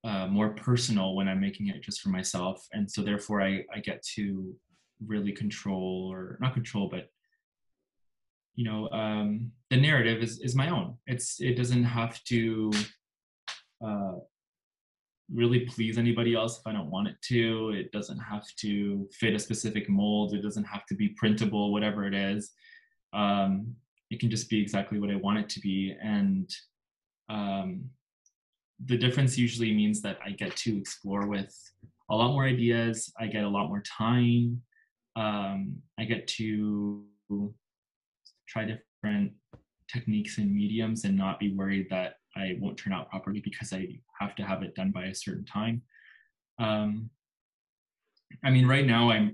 more personal when I'm making it just for myself. And so therefore I get to really control, or not control, but you know, the narrative is my own. It doesn't have to really please anybody else if I don't want it to. It doesn't have to fit a specific mold. It doesn't have to be printable, whatever it is. It can just be exactly what I want it to be. And the difference usually means that I get to explore with a lot more ideas. I get a lot more time. I get to try different techniques and mediums and not be worried that I won't turn out properly because I have to have it done by a certain time. I mean, right now I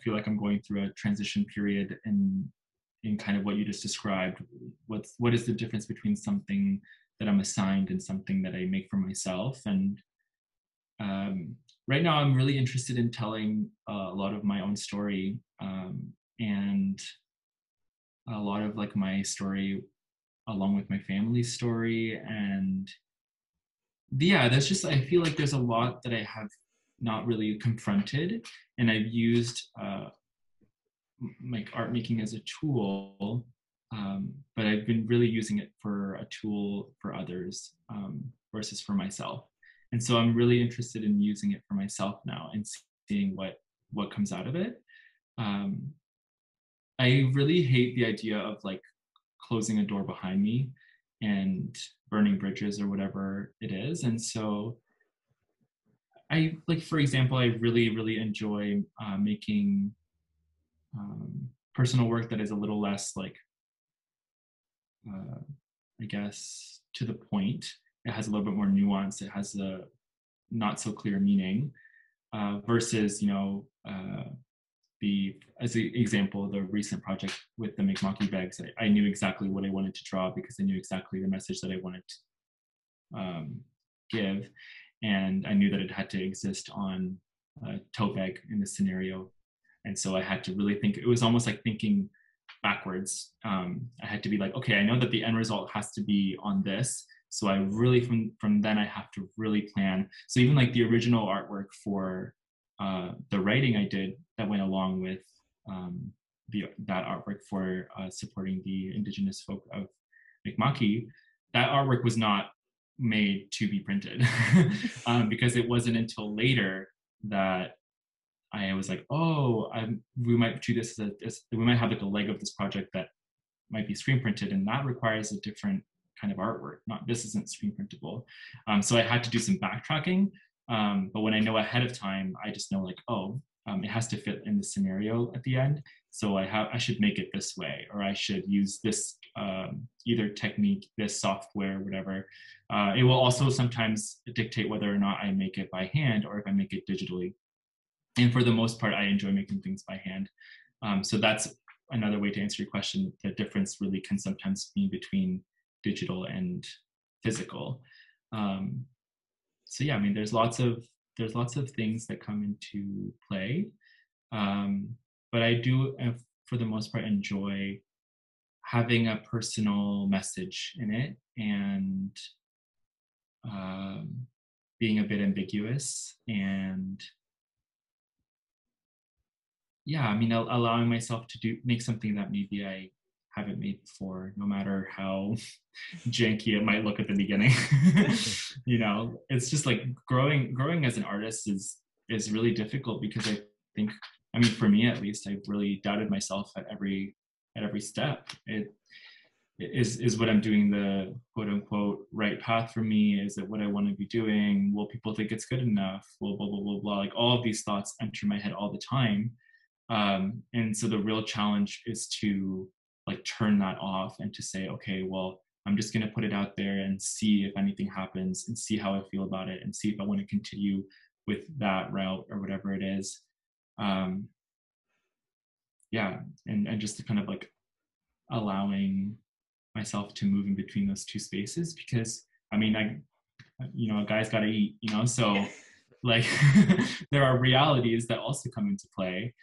feel like I'm going through a transition period in kind of what you just described. What is the difference between something that I'm assigned and something that I make for myself? And right now I'm really interested in telling a lot of my own story, and a lot of like my story along with my family's story. And yeah, I feel like there's a lot that I have not really confronted, and I've used like art making as a tool, but I've been really using it for a tool for others versus for myself. And so I'm really interested in using it for myself now and seeing what comes out of it. I really hate the idea of like closing a door behind me and burning bridges or whatever it is. And so I, like, for example, I really, really enjoy making personal work that is a little less like, I guess, to the point. It has a little bit more nuance. It has a not so clear meaning, versus, as an example, the recent project with the Mi'kma'ki bags. I knew exactly what I wanted to draw because I knew exactly the message that I wanted to give, and I knew that it had to exist on a tote bag in this scenario. And so I had to really think. It was almost like thinking backwards. I had to be like, okay, I know that the end result has to be on this. So I really, from then I have to really plan. So even like the original artwork for the writing I did that went along with that artwork for supporting the Indigenous folk of Mi'kma'ki, that artwork was not made to be printed because it wasn't until later that I was like, oh, we might do this we might have like a leg of this project that might be screen printed, and that requires a different kind of artwork. This isn't screen printable. So I had to do some backtracking. But when I know ahead of time, I just know like, oh, it has to fit in the scenario at the end. So I should make it this way, or I should use this either technique, this software, whatever. It will also sometimes dictate whether or not I make it by hand or if I make it digitally. And for the most part, I enjoy making things by hand. So that's another way to answer your question. The difference really can sometimes be between digital and physical. So yeah, I mean, there's lots of things that come into play. But I do, for the most part, enjoy having a personal message in it, and being a bit ambiguous, and yeah, I mean, allowing myself to make something that maybe I haven't made before, no matter how janky it might look at the beginning. It's just like growing as an artist is really difficult, because I think, I mean, for me at least, I've really doubted myself at every step. It is what I'm doing the quote unquote right path for me? Is it what I want to be doing? Will people think it's good enough? Blah, blah, blah, blah, blah. Like all of these thoughts enter my head all the time. And so the real challenge is to like turn that off and to say, okay, well, I'm just going to put it out there and see if anything happens, and see how I feel about it, and see if I want to continue with that route or whatever it is. Yeah. And just to kind of like allowing myself to move in between those two spaces, because I mean, a guy's got to eat, so like there are realities that also come into play.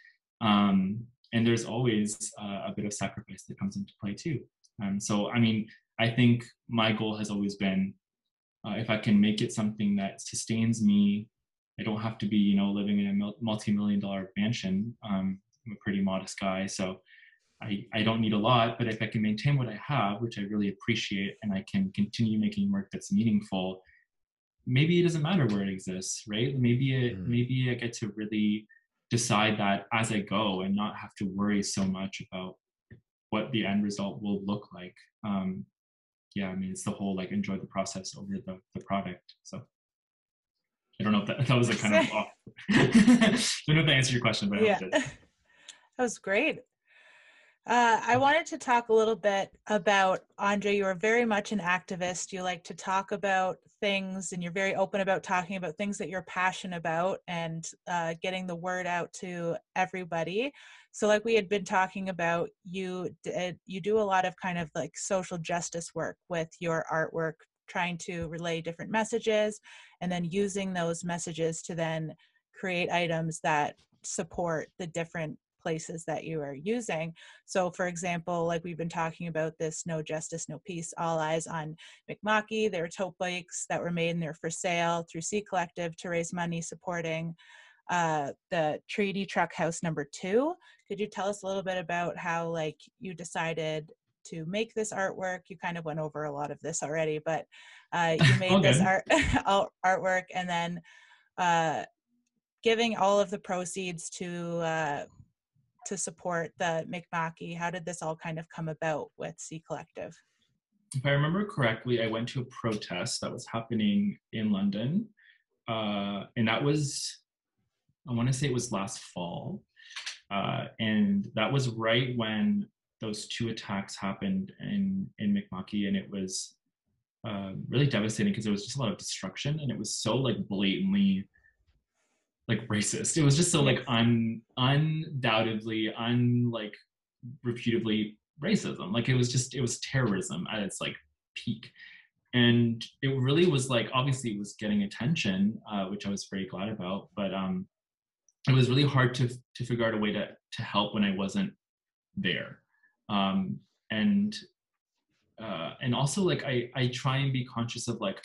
And there's always a bit of sacrifice that comes into play too. So, I mean, I think my goal has always been, if I can make it something that sustains me, I don't have to be, living in a multi-million-dollar mansion. I'm a pretty modest guy, so I don't need a lot, but if I can maintain what I have, which I really appreciate, and I can continue making work that's meaningful, maybe it doesn't matter where it exists, right? Maybe I get to really decide that as I go, and not have to worry so much about what the end result will look like. Yeah, I mean, it's the whole like enjoy the process over the product. So I don't know if that was a kind of off. I don't know if that answered your question, but I hope it did. That was great. I wanted to talk a little bit about, Andre, you are very much an activist. You like to talk about things, and you're very open about talking about things that you're passionate about, and getting the word out to everybody. So like we had been talking about, you do a lot of kind of like social justice work with your artwork, trying to relay different messages, and then using those messages to then create items that support the different places that you are using. So for example, like we've been talking about this No Justice, No Peace, All Eyes on Mi'kma'ki. There are tote bikes that were made and they're for sale through C Collective to raise money supporting the Treaty Truck House #2. Could you tell us a little bit about how like you decided to make this artwork? You kind of went over a lot of this already, but you made this artwork, and then giving all of the proceeds to support the Mi'kma'ki. How did this all kind of come about with C Collective? If I remember correctly, I went to a protest that was happening in London. And that was, I want to say it was last fall. And that was right when those two attacks happened in Mi'kma'ki. And it was really devastating because there was just a lot of destruction, and it was so like blatantly like racist. It was just so like undoubtedly, like reputably racism. Like it was terrorism at its like peak. And it really was like, obviously it was getting attention, which I was very glad about, but it was really hard to figure out a way to help when I wasn't there. And also like I try and be conscious of like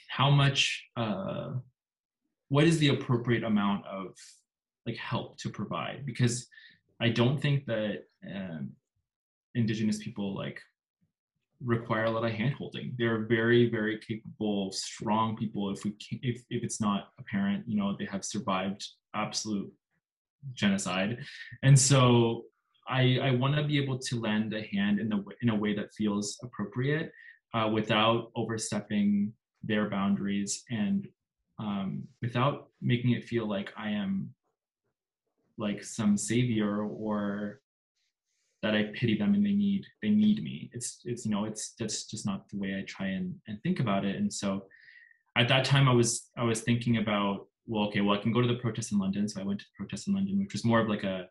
how much, what is the appropriate amount of like help to provide, because I don't think that Indigenous people like require a lot of hand-holding. They're very, very capable, strong people. If it's not apparent, you know, they have survived absolute genocide, and so I want to be able to lend a hand in a way that feels appropriate, without overstepping their boundaries, and without making it feel like I am like some savior, or that I pity them and they need me. It's you know, that's just not the way I try and think about it. And so at that time I was thinking about, well, okay, well, I can go to the protest in London. So I went to the protest in London, which was more of like a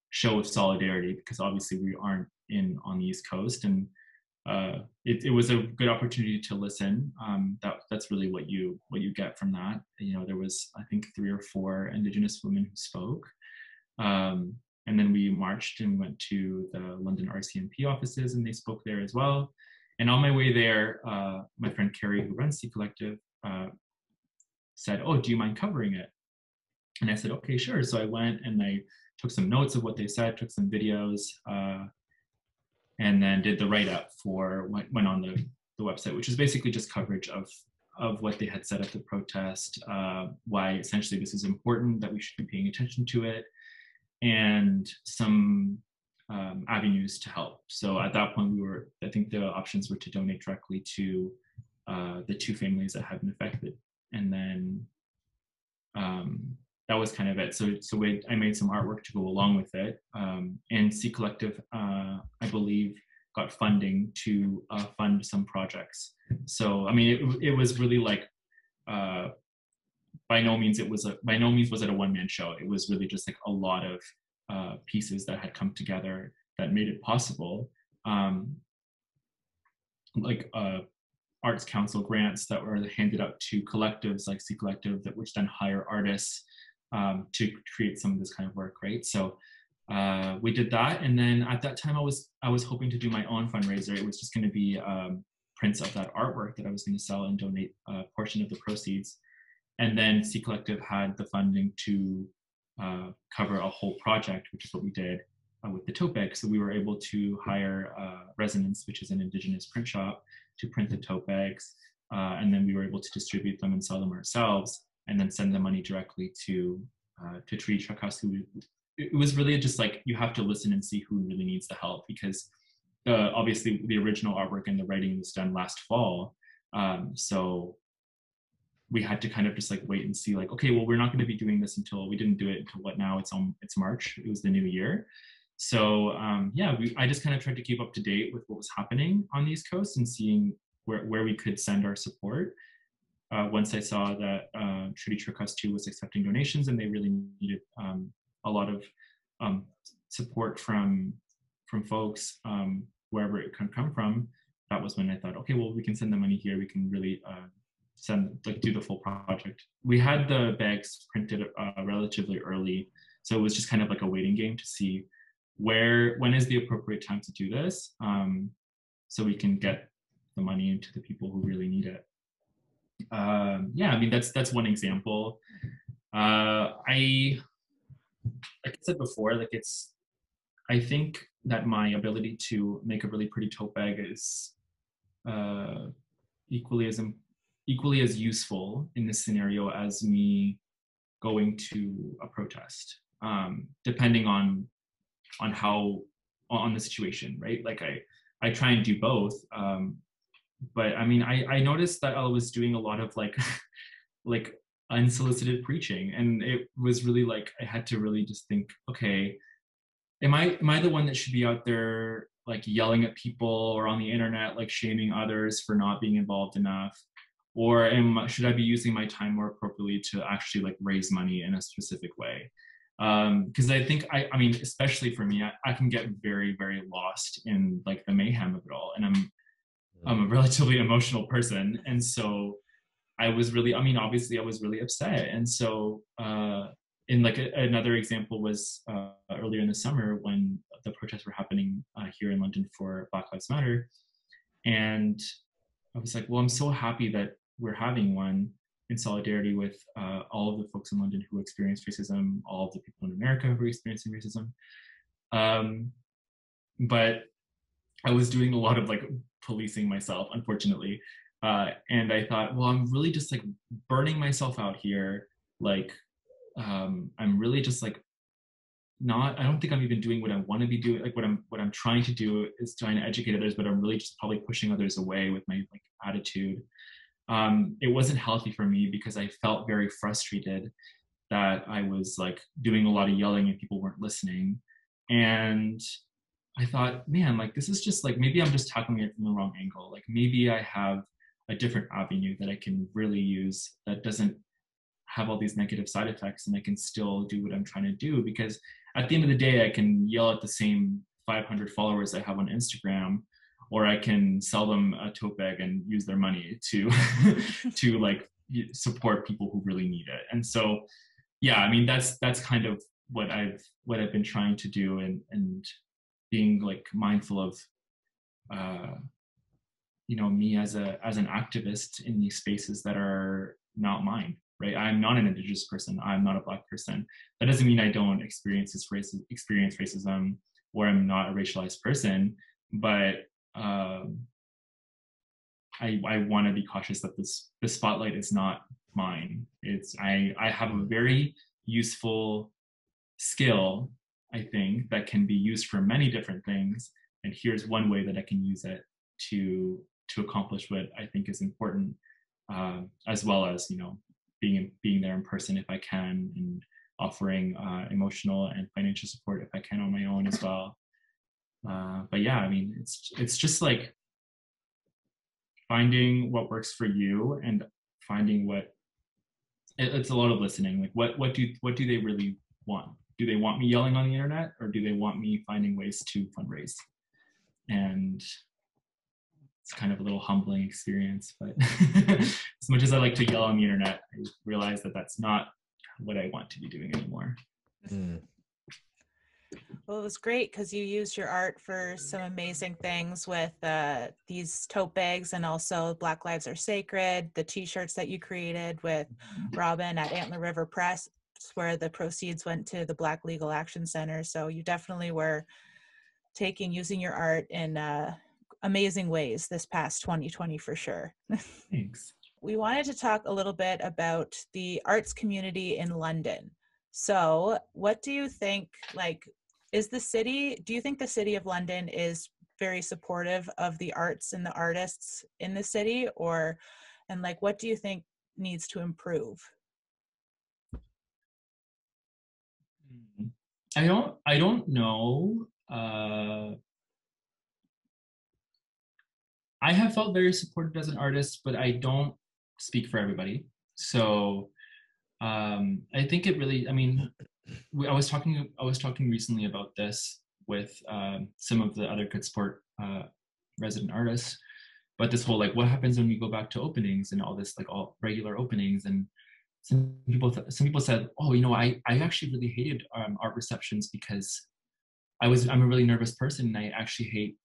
show of solidarity, because obviously we aren't on the East Coast, and it was a good opportunity to listen. That's really what you get from that. You know, there was, I think, 3 or 4 Indigenous women who spoke. And then we marched and went to the London RCMP offices, and they spoke there as well. And on my way there, my friend Carrie, who runs C Collective, said, "Oh, do you mind covering it?" And I said, "Okay, sure." So I went and I took some notes of what they said, took some videos, and then did the write-up for what went on the website, which is basically just coverage of what they had said at the protest, why essentially this is important, that we should be paying attention to it, and some avenues to help. So at that point, I think the options were to donate directly to the 2 families that had been affected. And then that was kind of it. So I made some artwork to go along with it. And C Collective, I believe, got funding to fund some projects. So, I mean, it was really like, by no means was it a one-man show. It was really just like a lot of pieces that had come together that made it possible. Like Arts Council grants that were handed out to collectives like C Collective, which then hire artists to create some of this kind of work, right? So we did that, and then at that time I was hoping to do my own fundraiser. It was just going to be prints of that artwork that I was going to sell and donate a portion of the proceeds. And then C Collective had the funding to cover a whole project, which is what we did with the tote bag. So we were able to hire Resonance, which is an Indigenous print shop, to print the tote bags, and then we were able to distribute them and sell them ourselves, and then send the money directly to Treaty Truck House. It was really just like, you have to listen and see who really needs the help, because obviously the original artwork and the writing was done last fall, so we had to kind of just like wait and see, like, okay, well, we're not going to be doing this we didn't do it until what now? It's March. It was the new year. So yeah, I just kind of tried to keep up to date with what was happening on the East Coast and seeing where we could send our support. Once I saw that Treaty Truck House 2 was accepting donations and they really needed a lot of support from folks, wherever it can come from, that was when I thought, okay, well, we can send the money here. We can really do the full project. We had the bags printed relatively early, so it was just kind of like a waiting game to see when is the appropriate time to do this, so we can get the money into the people who really need it. Yeah, I mean, that's one example. Like I said before, like I think that my ability to make a really pretty tote bag is equally as useful in this scenario as me going to a protest, depending on the situation, right? Like I try and do both, but I mean, I noticed that I was doing a lot of like unsolicited preaching, and it was really like I had to really just think, okay, am I the one that should be out there like yelling at people or on the internet, like shaming others for not being involved enough? Or should I be using my time more appropriately to actually like raise money in a specific way? Because I think, I mean, especially for me, I can get very, very lost in like the mayhem of it all. And I'm a relatively emotional person. And so I was really, I mean, obviously I was really upset. And so in like another example was earlier in the summer when the protests were happening here in London for Black Lives Matter. And I was like, well, I'm so happy that we're having one in solidarity with all of the folks in London who experience racism, all of the people in America who are experiencing racism. But I was doing a lot of like policing myself, unfortunately. And I thought, well, I'm really just like burning myself out here. Like, I'm really just like I don't think I'm even doing what I want to be doing. Like what I'm trying to do is trying to educate others, but I'm really just probably pushing others away with my like attitude. It wasn't healthy for me because I felt very frustrated that I was like doing a lot of yelling and people weren't listening. And I thought, man, like this is just like, maybe I'm just tackling it from the wrong angle. Like maybe I have a different avenue that I can really use that doesn't have all these negative side effects, and I can still do what I'm trying to do. Because at the end of the day, I can yell at the same 500 followers I have on Instagram, or I can sell them a tote bag and use their money to to like support people who really need it. And so, yeah, I mean, that's kind of what I've been trying to do, and being like mindful of you know, me as an activist in these spaces that are not mine, right? I'm not an Indigenous person. I'm not a Black person. That doesn't mean I don't experience racism, or I'm not a racialized person, but I want to be cautious that the spotlight is not mine. I have a very useful skill, I think, that can be used for many different things. And here's one way that I can use it to accomplish what I think is important, as well as, you know, being there in person if I can, and offering emotional and financial support if I can on my own as well. But yeah, I mean, it's just like finding what works for you, and finding it's a lot of listening. Like what do they really want? Do they want me yelling on the internet, or do they want me finding ways to fundraise? And it's kind of a little humbling experience, but as much as I like to yell on the internet, I realize that that's not what I want to be doing anymore. Well, it was great because you used your art for some amazing things with these tote bags, and also Black Lives Are Sacred, the t-shirts that you created with Robin at Antler River Press, where the proceeds went to the Black Legal Action Center. So you definitely were using your art in amazing ways this past 2020 for sure. Thanks. We wanted to talk a little bit about the arts community in London. So what do you think, like, do you think the city of London is very supportive of the arts and the artists in the city, and like, what do you think needs to improve? I don't know. I have felt very supported as an artist, but I don't speak for everybody. So I think it really, I mean, I was talking recently about this with some of the other Good Sport resident artists, but this whole like, what happens when we go back to openings and all this, like all regular openings. And some people said, oh, you know, I actually really hated art receptions because I'm a really nervous person, and I actually hate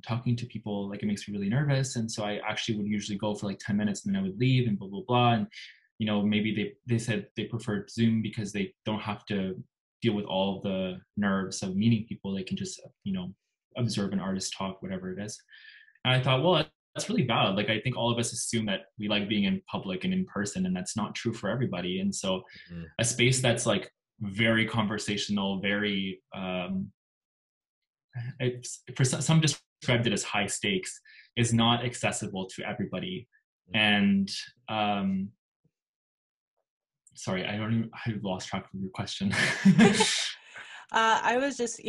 talking to people. Like, it makes me really nervous. And so I actually would usually go for like 10 minutes and then I would leave, and blah, blah, blah. And, you know, maybe they said they preferred Zoom because they don't have to deal with all the nerves of meeting people. They can just, you know, observe an artist talk, whatever it is. And I thought, well, that's really valid. Like, I think all of us assume that we like being in public and in person, and that's not true for everybody. And so a space that's like very conversational, very, some described it as high stakes, is not accessible to everybody. And sorry, I lost track of your question. I was just,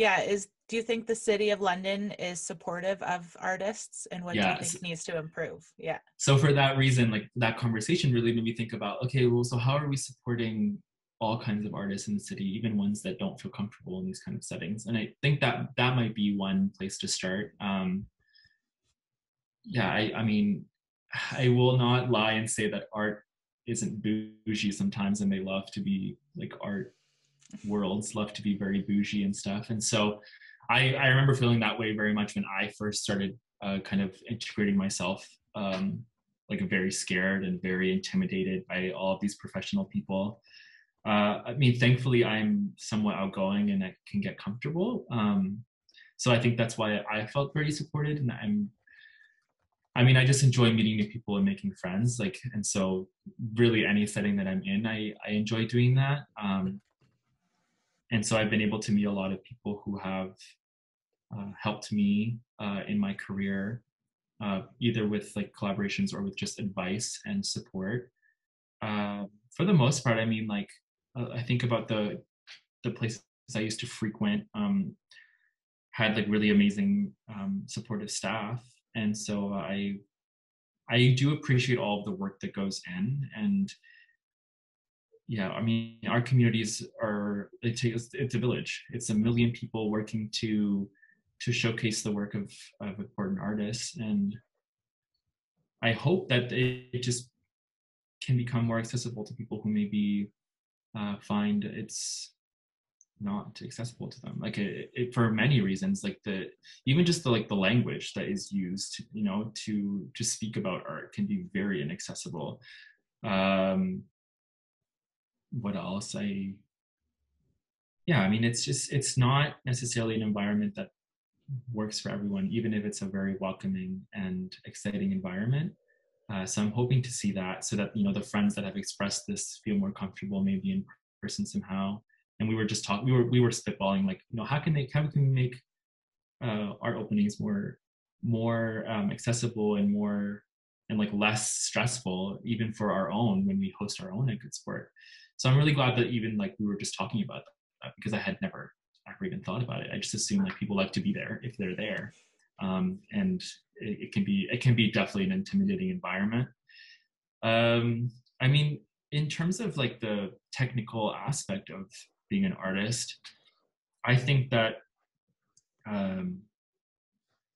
Do you think the city of London is supportive of artists, and what do you Yes. think needs to improve? Yeah. So for that reason, like that conversation really made me think about, okay, well, so how are we supporting all kinds of artists in the city, even ones that don't feel comfortable in these kind of settings? And I think that that might be one place to start. Yeah, I mean, I will not lie and say that art isn't bougie sometimes, and they love to be like art worlds love to be very bougie and stuff. And so I remember feeling that way very much when I first started kind of integrating myself, like very scared and very intimidated by all of these professional people. I mean, thankfully, I'm somewhat outgoing and I can get comfortable. So I think that's why I felt very supported. And I mean, I just enjoy meeting new people and making friends. Like, and so really any setting that I'm in, I enjoy doing that. And so I've been able to meet a lot of people who have helped me in my career, either with like collaborations or with just advice and support. For the most part, I mean, like I think about the places I used to frequent, had like really amazing supportive staff, and so I do appreciate all of the work that goes in. And yeah, I mean, our communities are, it's a village. It's a million people working to showcase the work of important artists. And I hope that it just can become more accessible to people who maybe find it's not accessible to them. Like for many reasons, like even just the like the language that is used, you know, to speak about art can be very inaccessible. What else? Yeah, I mean, it's not necessarily an environment that works for everyone, even if it's a very welcoming and exciting environment. So I'm hoping to see that, so that, you know, the friends that have expressed this feel more comfortable maybe in person somehow. And we were just talking, we were spitballing, like, you know, how can we make art openings more accessible and more and like less stressful, even for our own, when we host our own at Good Sport. So I'm really glad that even like we were just talking about that, because I had never even thought about it. I just assumed like people like to be there if they're there. And it can be definitely an intimidating environment. I mean, in terms of like the technical aspect of being an artist, I think that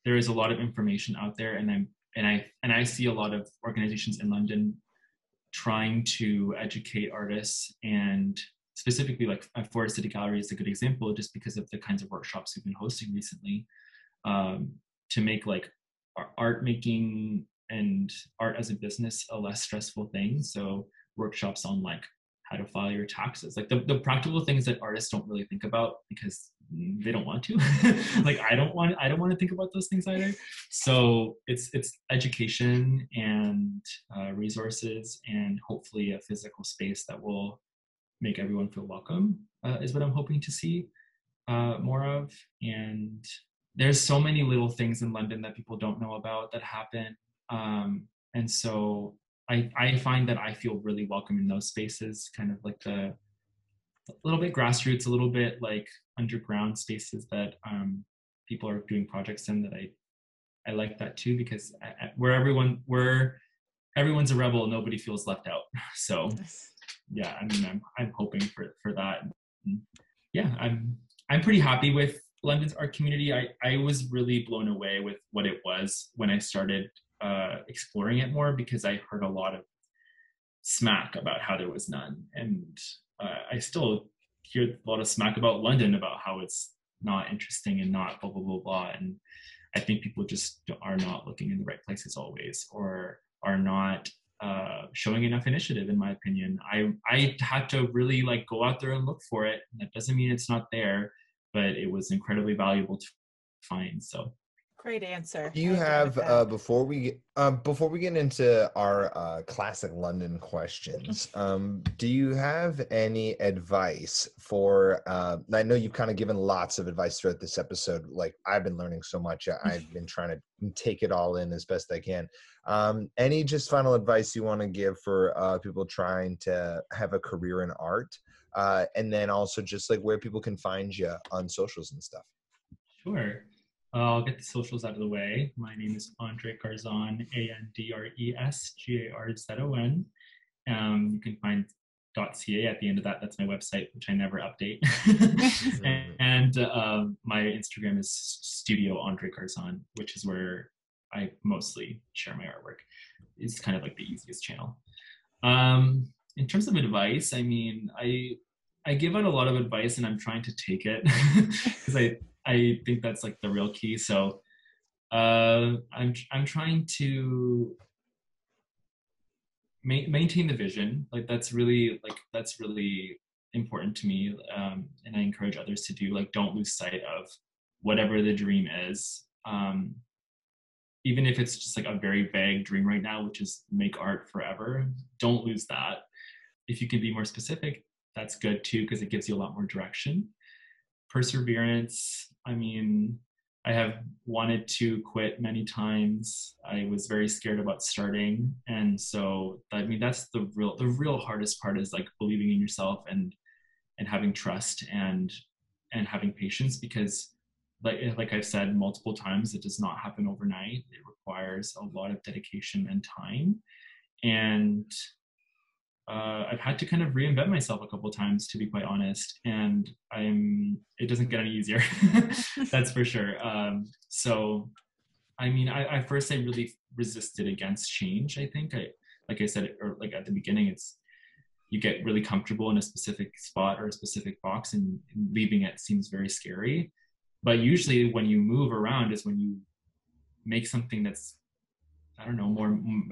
there is a lot of information out there, and I see a lot of organizations in London trying to educate artists, and specifically like Forest City Gallery is a good example, just because of the kinds of workshops we've been hosting recently, to make like art making and art as a business a less stressful thing. So workshops on like how to file your taxes, like the practical things that artists don't really think about because they don't want to. Like I don't want to think about those things either. So it's education and resources, and hopefully a physical space that will make everyone feel welcome, is what I'm hoping to see more of. And there's so many little things in London that people don't know about that happen. And so I find that I feel really welcome in those spaces, kind of like a little bit grassroots, a little bit like underground spaces that people are doing projects in, that I like that too, because where everyone's a rebel, nobody feels left out. So yeah, I mean, I'm hoping for that. And yeah, I'm pretty happy with London's art community. I was really blown away with what it was when I started exploring it more, because I heard a lot of smack about how there was none, and I still hear a lot of smack about London, about how it's not interesting and not blah blah blah blah. And I think people just are not looking in the right places always, or are not showing enough initiative, in my opinion. I had to really like go out there and look for it. That doesn't mean it's not there, but it was incredibly valuable to find. So great answer. Do you have before we get into our classic London questions, do you have any advice for I know you've kind of given lots of advice throughout this episode. Like I've been learning so much. I've been trying to take it all in as best I can. Any just final advice you want to give for people trying to have a career in art, and then also just like where people can find you on socials and stuff? Sure. I'll get the socials out of the way. My name is Andre Garzon, ANDRESGARZON. You can find .ca at the end of that. That's my website, which I never update. and my Instagram is Studio Andre Garzon, which is where I mostly share my artwork. It's kind of like the easiest channel. In terms of advice, I mean, I give out a lot of advice and I'm trying to take it because I think that's like the real key. So I'm trying to maintain the vision. Like that's really important to me. And I encourage others to do, like, don't lose sight of whatever the dream is. Even if it's just like a very vague dream right now, which is make art forever, don't lose that. If you can be more specific, that's good too, because it gives you a lot more direction. Perseverance, I mean, I have wanted to quit many times. I was very scared about starting. And so, I mean, that's the real hardest part, is like believing in yourself and having trust and having patience, because like I've said multiple times, it does not happen overnight. It requires a lot of dedication and time. And I've had to kind of reinvent myself a couple of times, to be quite honest, and it doesn't get any easier. That's for sure. So I mean, I first I really resisted against change. I think like I said, or like at the beginning, it's, you get really comfortable in a specific spot or a specific box, and leaving it seems very scary. But usually when you move around is when you make something that's, I don't know,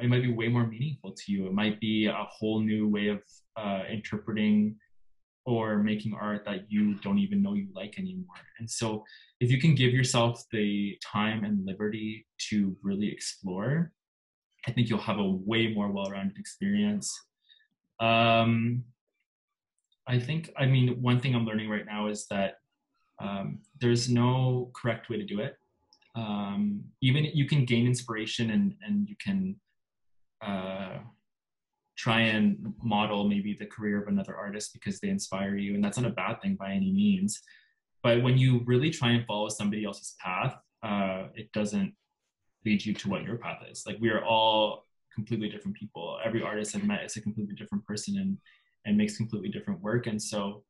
it might be way more meaningful to you. It might be a whole new way of interpreting or making art that you don't even know you like anymore. And so if you can give yourself the time and liberty to really explore, I think you'll have a way more well-rounded experience. I mean, one thing I'm learning right now is that there's no correct way to do it. Even you can gain inspiration and you can try and model maybe the career of another artist because they inspire you, and that's not a bad thing by any means. But when you really try and follow somebody else's path, it doesn't lead you to what your path is. Like, we are all completely different people. Every artist I've met is a completely different person and makes completely different work. And so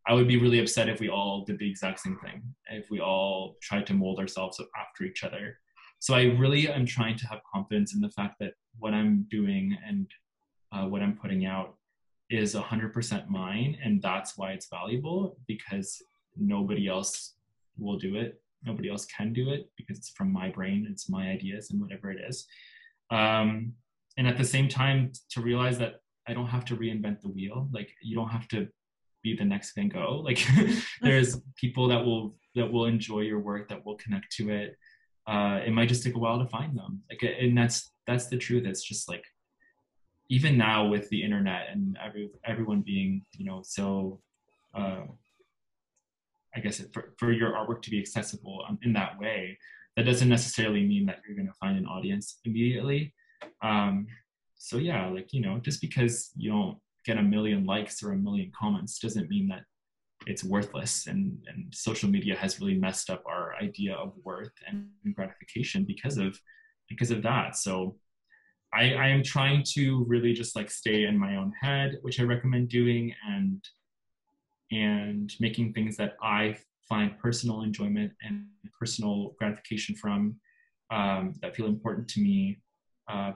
I would be really upset if we all did the exact same thing, if we all tried to mold ourselves after each other. So I really am trying to have confidence in the fact that what I'm doing and what I'm putting out is 100% mine, and that's why it's valuable, because nobody else will do it. Nobody else can do it because it's from my brain, it's my ideas and whatever it is. And at the same time, to realize that I don't have to reinvent the wheel. Like, you don't have to be the next Van Gogh. Like, there's people that will enjoy your work, that will connect to it. It might just take a while to find them. Like, and that's the truth. It's just like, even now with the internet and everyone being, you know, so I guess for your artwork to be accessible in that way, that doesn't necessarily mean that you're going to find an audience immediately. So yeah, like, you know, just because you don't get a million likes or a million comments doesn't mean that it's worthless. And social media has really messed up our idea of worth and gratification because of that. So I am trying to really just like stay in my own head, which I recommend doing, and making things that I find personal enjoyment and personal gratification from, that feel important to me,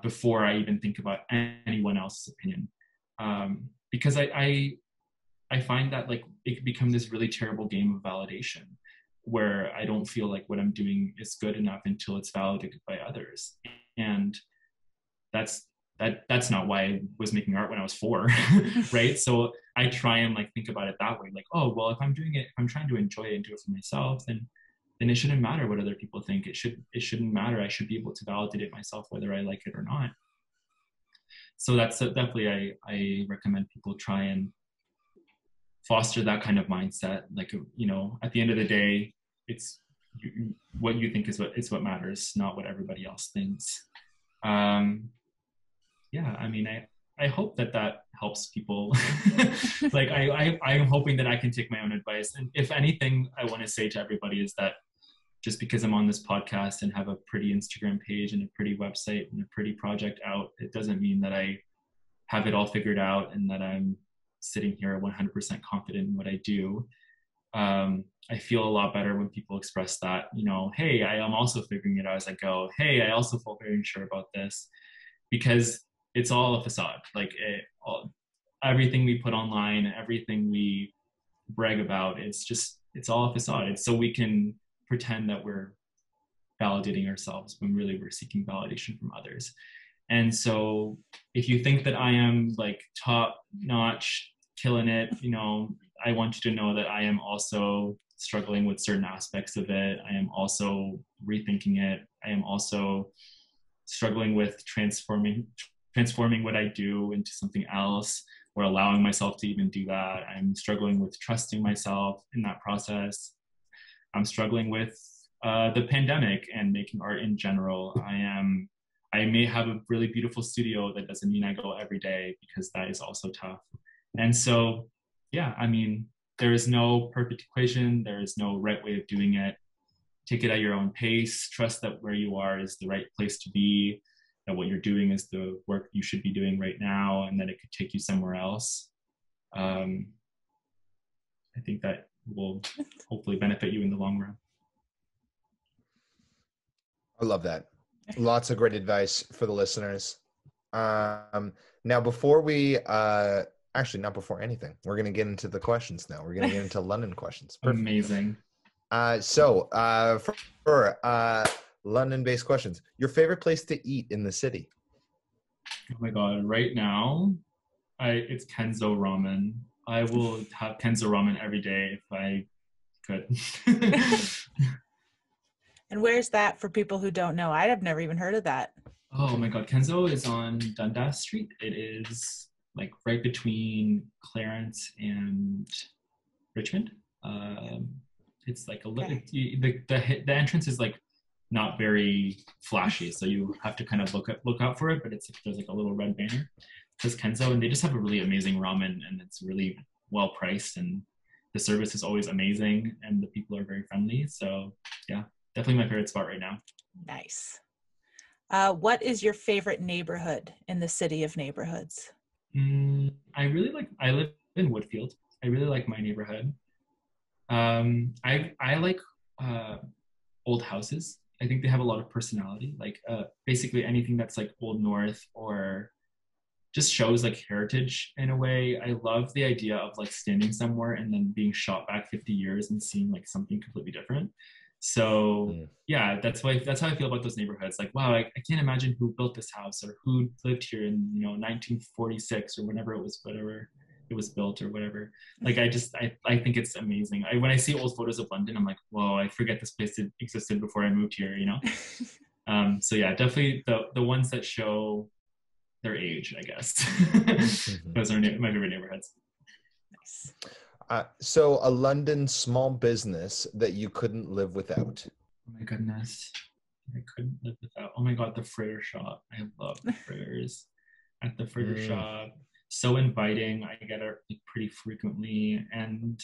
before I even think about anyone else's opinion. Because I find that, like, it can become this really terrible game of validation where I don't feel like what I'm doing is good enough until it's validated by others. And that's not why I was making art when I was 4, right? So I try and like think about it that way, like, oh, well, if I'm doing it, if I'm trying to enjoy it and do it for myself, then it shouldn't matter what other people think. It shouldn't matter. I should be able to validate it myself, whether I like it or not. So that's definitely, I recommend people try and foster that kind of mindset. Like, you know, at the end of the day, it's what you think is what matters, not what everybody else thinks. Yeah, I mean, I hope that helps people. Like, I'm hoping that I can take my own advice. And if anything, I want to say to everybody is that just because I'm on this podcast and have a pretty Instagram page and a pretty website and a pretty project out, it doesn't mean that I have it all figured out and that I'm sitting here 100% confident in what I do. I feel a lot better when people express that, you know, hey, I am also figuring it out as I go. Hey, I also feel very unsure about this, because it's all a facade. Like everything we put online, everything we brag about, it's all a facade. It's so we can pretend that we're validating ourselves when really we're seeking validation from others. And so if you think that I am like top notch, killing it, you know, I want you to know that I am also struggling with certain aspects of it. I am also rethinking it. I am also struggling with transforming what I do into something else, or allowing myself to even do that. I'm struggling with trusting myself in that process. I'm struggling with the pandemic and making art in general. I may have a really beautiful studio. That doesn't mean I go every day, because that is also tough. And so, yeah, I mean, there is no perfect equation. There is no right way of doing it. Take it at your own pace. Trust that where you are is the right place to be, that what you're doing is the work you should be doing right now, and that it could take you somewhere else. I think that will hopefully benefit you in the long run. I love that. Lots of great advice for the listeners. Now, before we, actually not before anything, we're going to get into the questions now. We're going to get into London questions. Perfect. Amazing. So for London-based questions, your favorite place to eat in the city? Oh my God, right now, it's Kenzo Ramen. I will have Kenzo Ramen every day if I could. And where's that for people who don't know? I've never even heard of that. Oh my God, Kenzo is on Dundas Street. It is like right between Clarence and Richmond. It's like a little, the entrance is like not very flashy, so you have to kind of look out for it, but there's like a little red banner. It says Kenzo, and they just have a really amazing ramen, and it's really well priced, and the service is always amazing, and the people are very friendly. So yeah, definitely my favorite spot right now. Nice. What is your favorite neighborhood in the city of neighborhoods? I live in Woodfield. I really like my neighborhood. I like old houses. I think they have a lot of personality. Like basically anything that's like Old North or just shows like heritage in a way. I love the idea of like standing somewhere and then being shot back 50 years and seeing like something completely different. So yeah, that's how I feel about those neighborhoods. Like, wow, I can't imagine who built this house or who lived here in 1946 or whatever it was built or whatever. Like I think it's amazing. When I see old photos of London, I'm like, whoa, I forget this place existed before I moved here, So yeah, definitely the ones that show their age, I guess. Those are my favorite neighborhoods. Nice. So a London small business that you couldn't live without. Oh my goodness. I couldn't live without. Oh my God, the fritter shop. I love the fritters. At the fritter shop. So inviting. I get it pretty frequently, and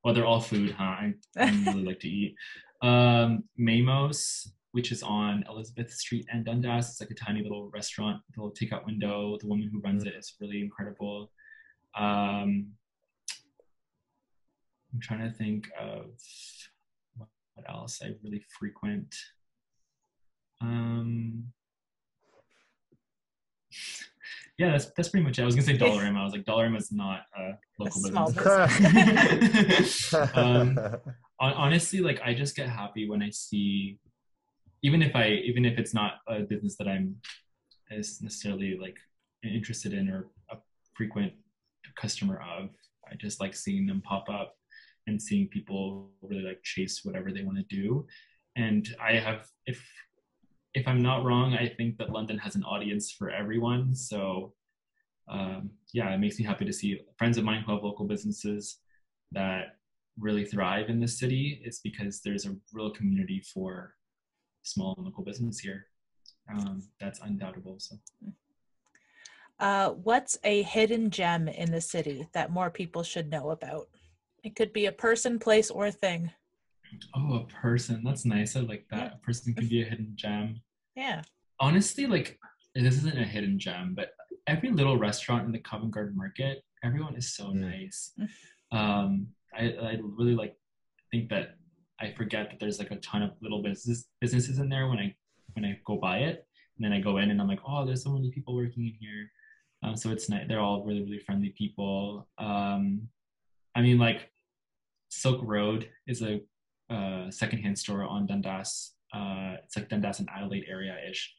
they're all food, huh? I really like to eat. Mamos, which is on Elizabeth Street and Dundas. It's like a tiny little restaurant, with a little takeout window. The woman who runs it is really incredible. I'm trying to think of what else I really frequent. Yeah, that's pretty much it. I was gonna say Dollarama. I was like, Dollarama is not a local business. Honestly, like I just get happy when I see, even if it's not a business that I'm as necessarily like interested in or a frequent customer of. I just like seeing them pop up and seeing people really like chase whatever they want to do. And I have, if I'm not wrong, I think that London has an audience for everyone. So yeah, it makes me happy to see friends of mine who have local businesses that really thrive in this city. It's because there's a real community for small and local business here. That's undoubtable. So. What's a hidden gem in the city that more people should know about? It could be a person, place, or thing. Oh, a person. That's nice. I like Yeah. that. A person can be a hidden gem. Yeah. Honestly, like this isn't a hidden gem, but every little restaurant in the Covent Garden Market, everyone is so Mm. nice. I really like think that I forget that there's like a ton of little businesses in there when I go by it, and then I go in and I'm like, oh, there's so many people working in here. So it's nice. They're all really friendly people. I mean, like Silk Road is a secondhand store on Dundas. It's like Dundas and Adelaide area ish.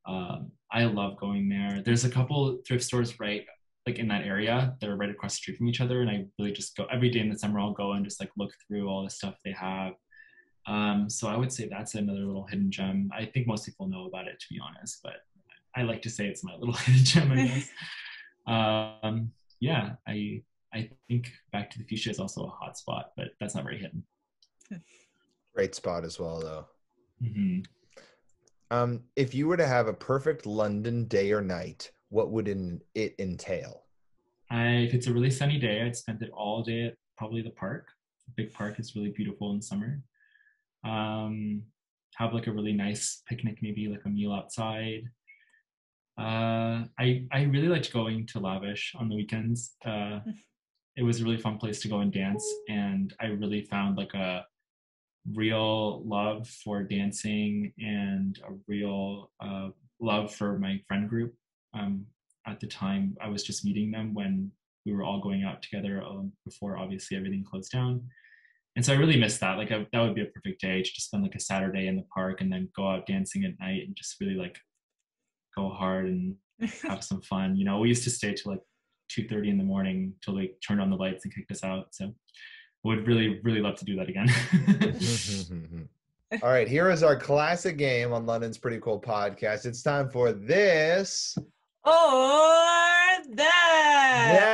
I love going there. There's a couple thrift stores right like in that area that are right across the street from each other, and I really just go every day in the summer. I'll go and just like look through all the stuff they have. So I would say that's another little hidden gem. I think most people know about it, to be honest, but I like to say it's my little hidden gem, I guess. Yeah, I think Back to the Fuchsia is also a hot spot, but that's not very hidden. Great spot as well, though. Mm-hmm. If you were to have a perfect London day or night, what would it entail? If it's a really sunny day, I'd spend it all day at probably the park. The big park is really beautiful in summer. Have like a really nice picnic, maybe like a meal outside. I really liked going to Lavish on the weekends. It was a really fun place to go and dance, and I really found like a real love for dancing and a real love for my friend group. At the time, I was just meeting them when we were all going out together before obviously everything closed down. And so I really missed that. Like that would be a perfect day to just spend like a Saturday in the park and then go out dancing at night and just really like go hard and have some fun. You know, we used to stay till like 2:30 in the morning till they turned on the lights and kicked us out. So would really love to do that again. All right, here is our classic game on London's Pretty Cool podcast. It's time for this or that.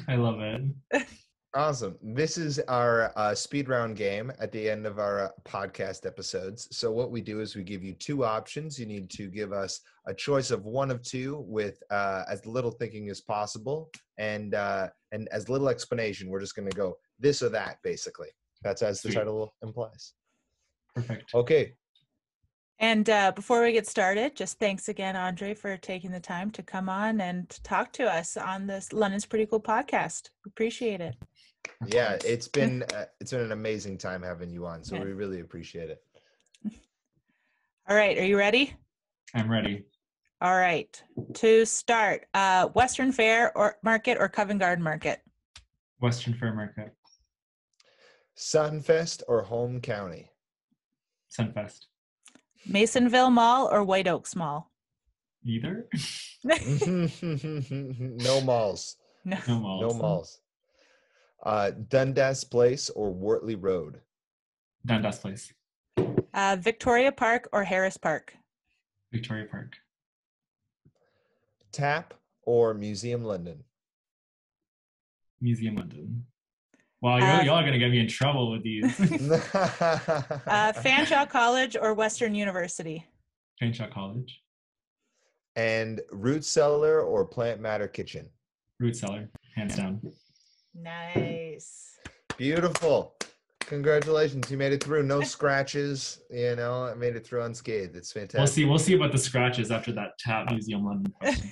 I love it. Awesome. This is our speed round game at the end of our podcast episodes. So what we do is we give you two options. You need to give us a choice of one of two with as little thinking as possible and as little explanation. We're just going to go this or that, basically. That's as the title implies. Perfect. Okay. And before we get started, just thanks again, Andre, for taking the time to come on and talk to us on this London's Pretty Cool podcast. Appreciate it. Yeah, it's been an amazing time having you on, so we really appreciate it. All right, are you ready? I'm ready. All right, to start, Western Fair or Market or Covent Garden Market? Western Fair Market. Sunfest or Home County? Sunfest. Masonville Mall or White Oaks Mall? Either. No malls. No malls. No malls. Dundas Place or Wortley Road? Dundas Place. Victoria Park or Harris Park? Victoria Park. Tap or Museum London? Museum London. Wow, y'all are going to get me in trouble with these. Fanshawe College or Western University? Fanshawe College. And Root Cellar or Plant Matter Kitchen? Root Cellar, hands down. Nice. Beautiful. Congratulations. You made it through. No scratches. You know, I made it through unscathed. It's fantastic. We'll see about the scratches after that Tap Museum London question.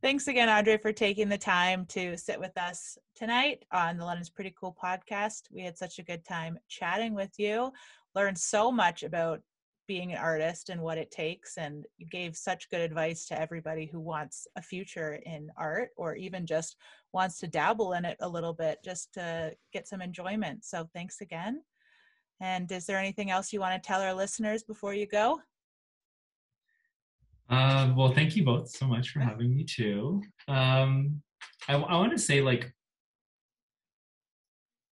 Thanks again, Andre, for taking the time to sit with us tonight on the London's Pretty Cool podcast. We had such a good time chatting with you, learned so much about being an artist and what it takes, and you gave such good advice to everybody who wants a future in art or even just wants to dabble in it a little bit just to get some enjoyment. So thanks again. And is there anything else you want to tell our listeners before you go? Well, thank you both so much for having me too. I want to say, like,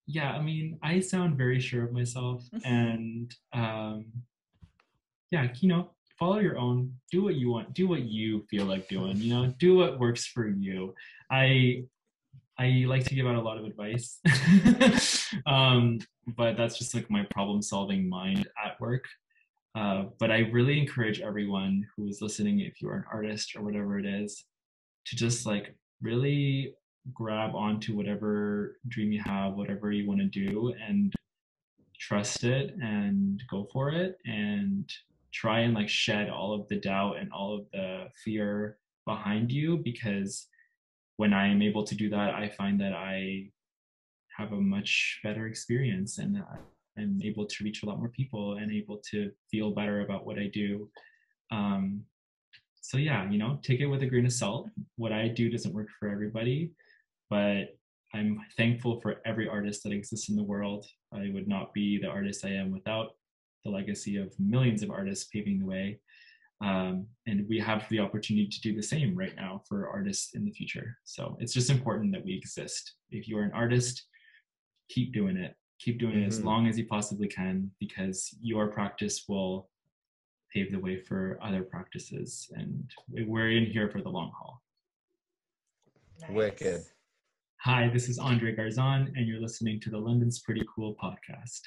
yeah, I mean, I sound very sure of myself, and yeah, you know, follow your own, do what you want, do what you feel like doing, you know, do what works for you. I like to give out a lot of advice, but that's just like my problem-solving mind at work. But I really encourage everyone who is listening, if you're an artist or whatever it is, to just like really grab onto whatever dream you have, whatever you want to do, and trust it and go for it, and try and like shed all of the doubt and all of the fear behind you, because when I am able to do that, I find that I have a much better experience, and I'm able to reach a lot more people and able to feel better about what I do. So yeah, you know, take it with a grain of salt. What I do doesn't work for everybody, but I'm thankful for every artist that exists in the world. I would not be the artist I am without the legacy of millions of artists paving the way. And we have the opportunity to do the same right now for artists in the future. So it's just important that we exist. If you're an artist, keep doing it. Keep doing it as long as you possibly can, because your practice will pave the way for other practices. And we're in here for the long haul. Nice. Wicked. Hi, this is Andre Garzon, and you're listening to the London's Pretty Cool podcast.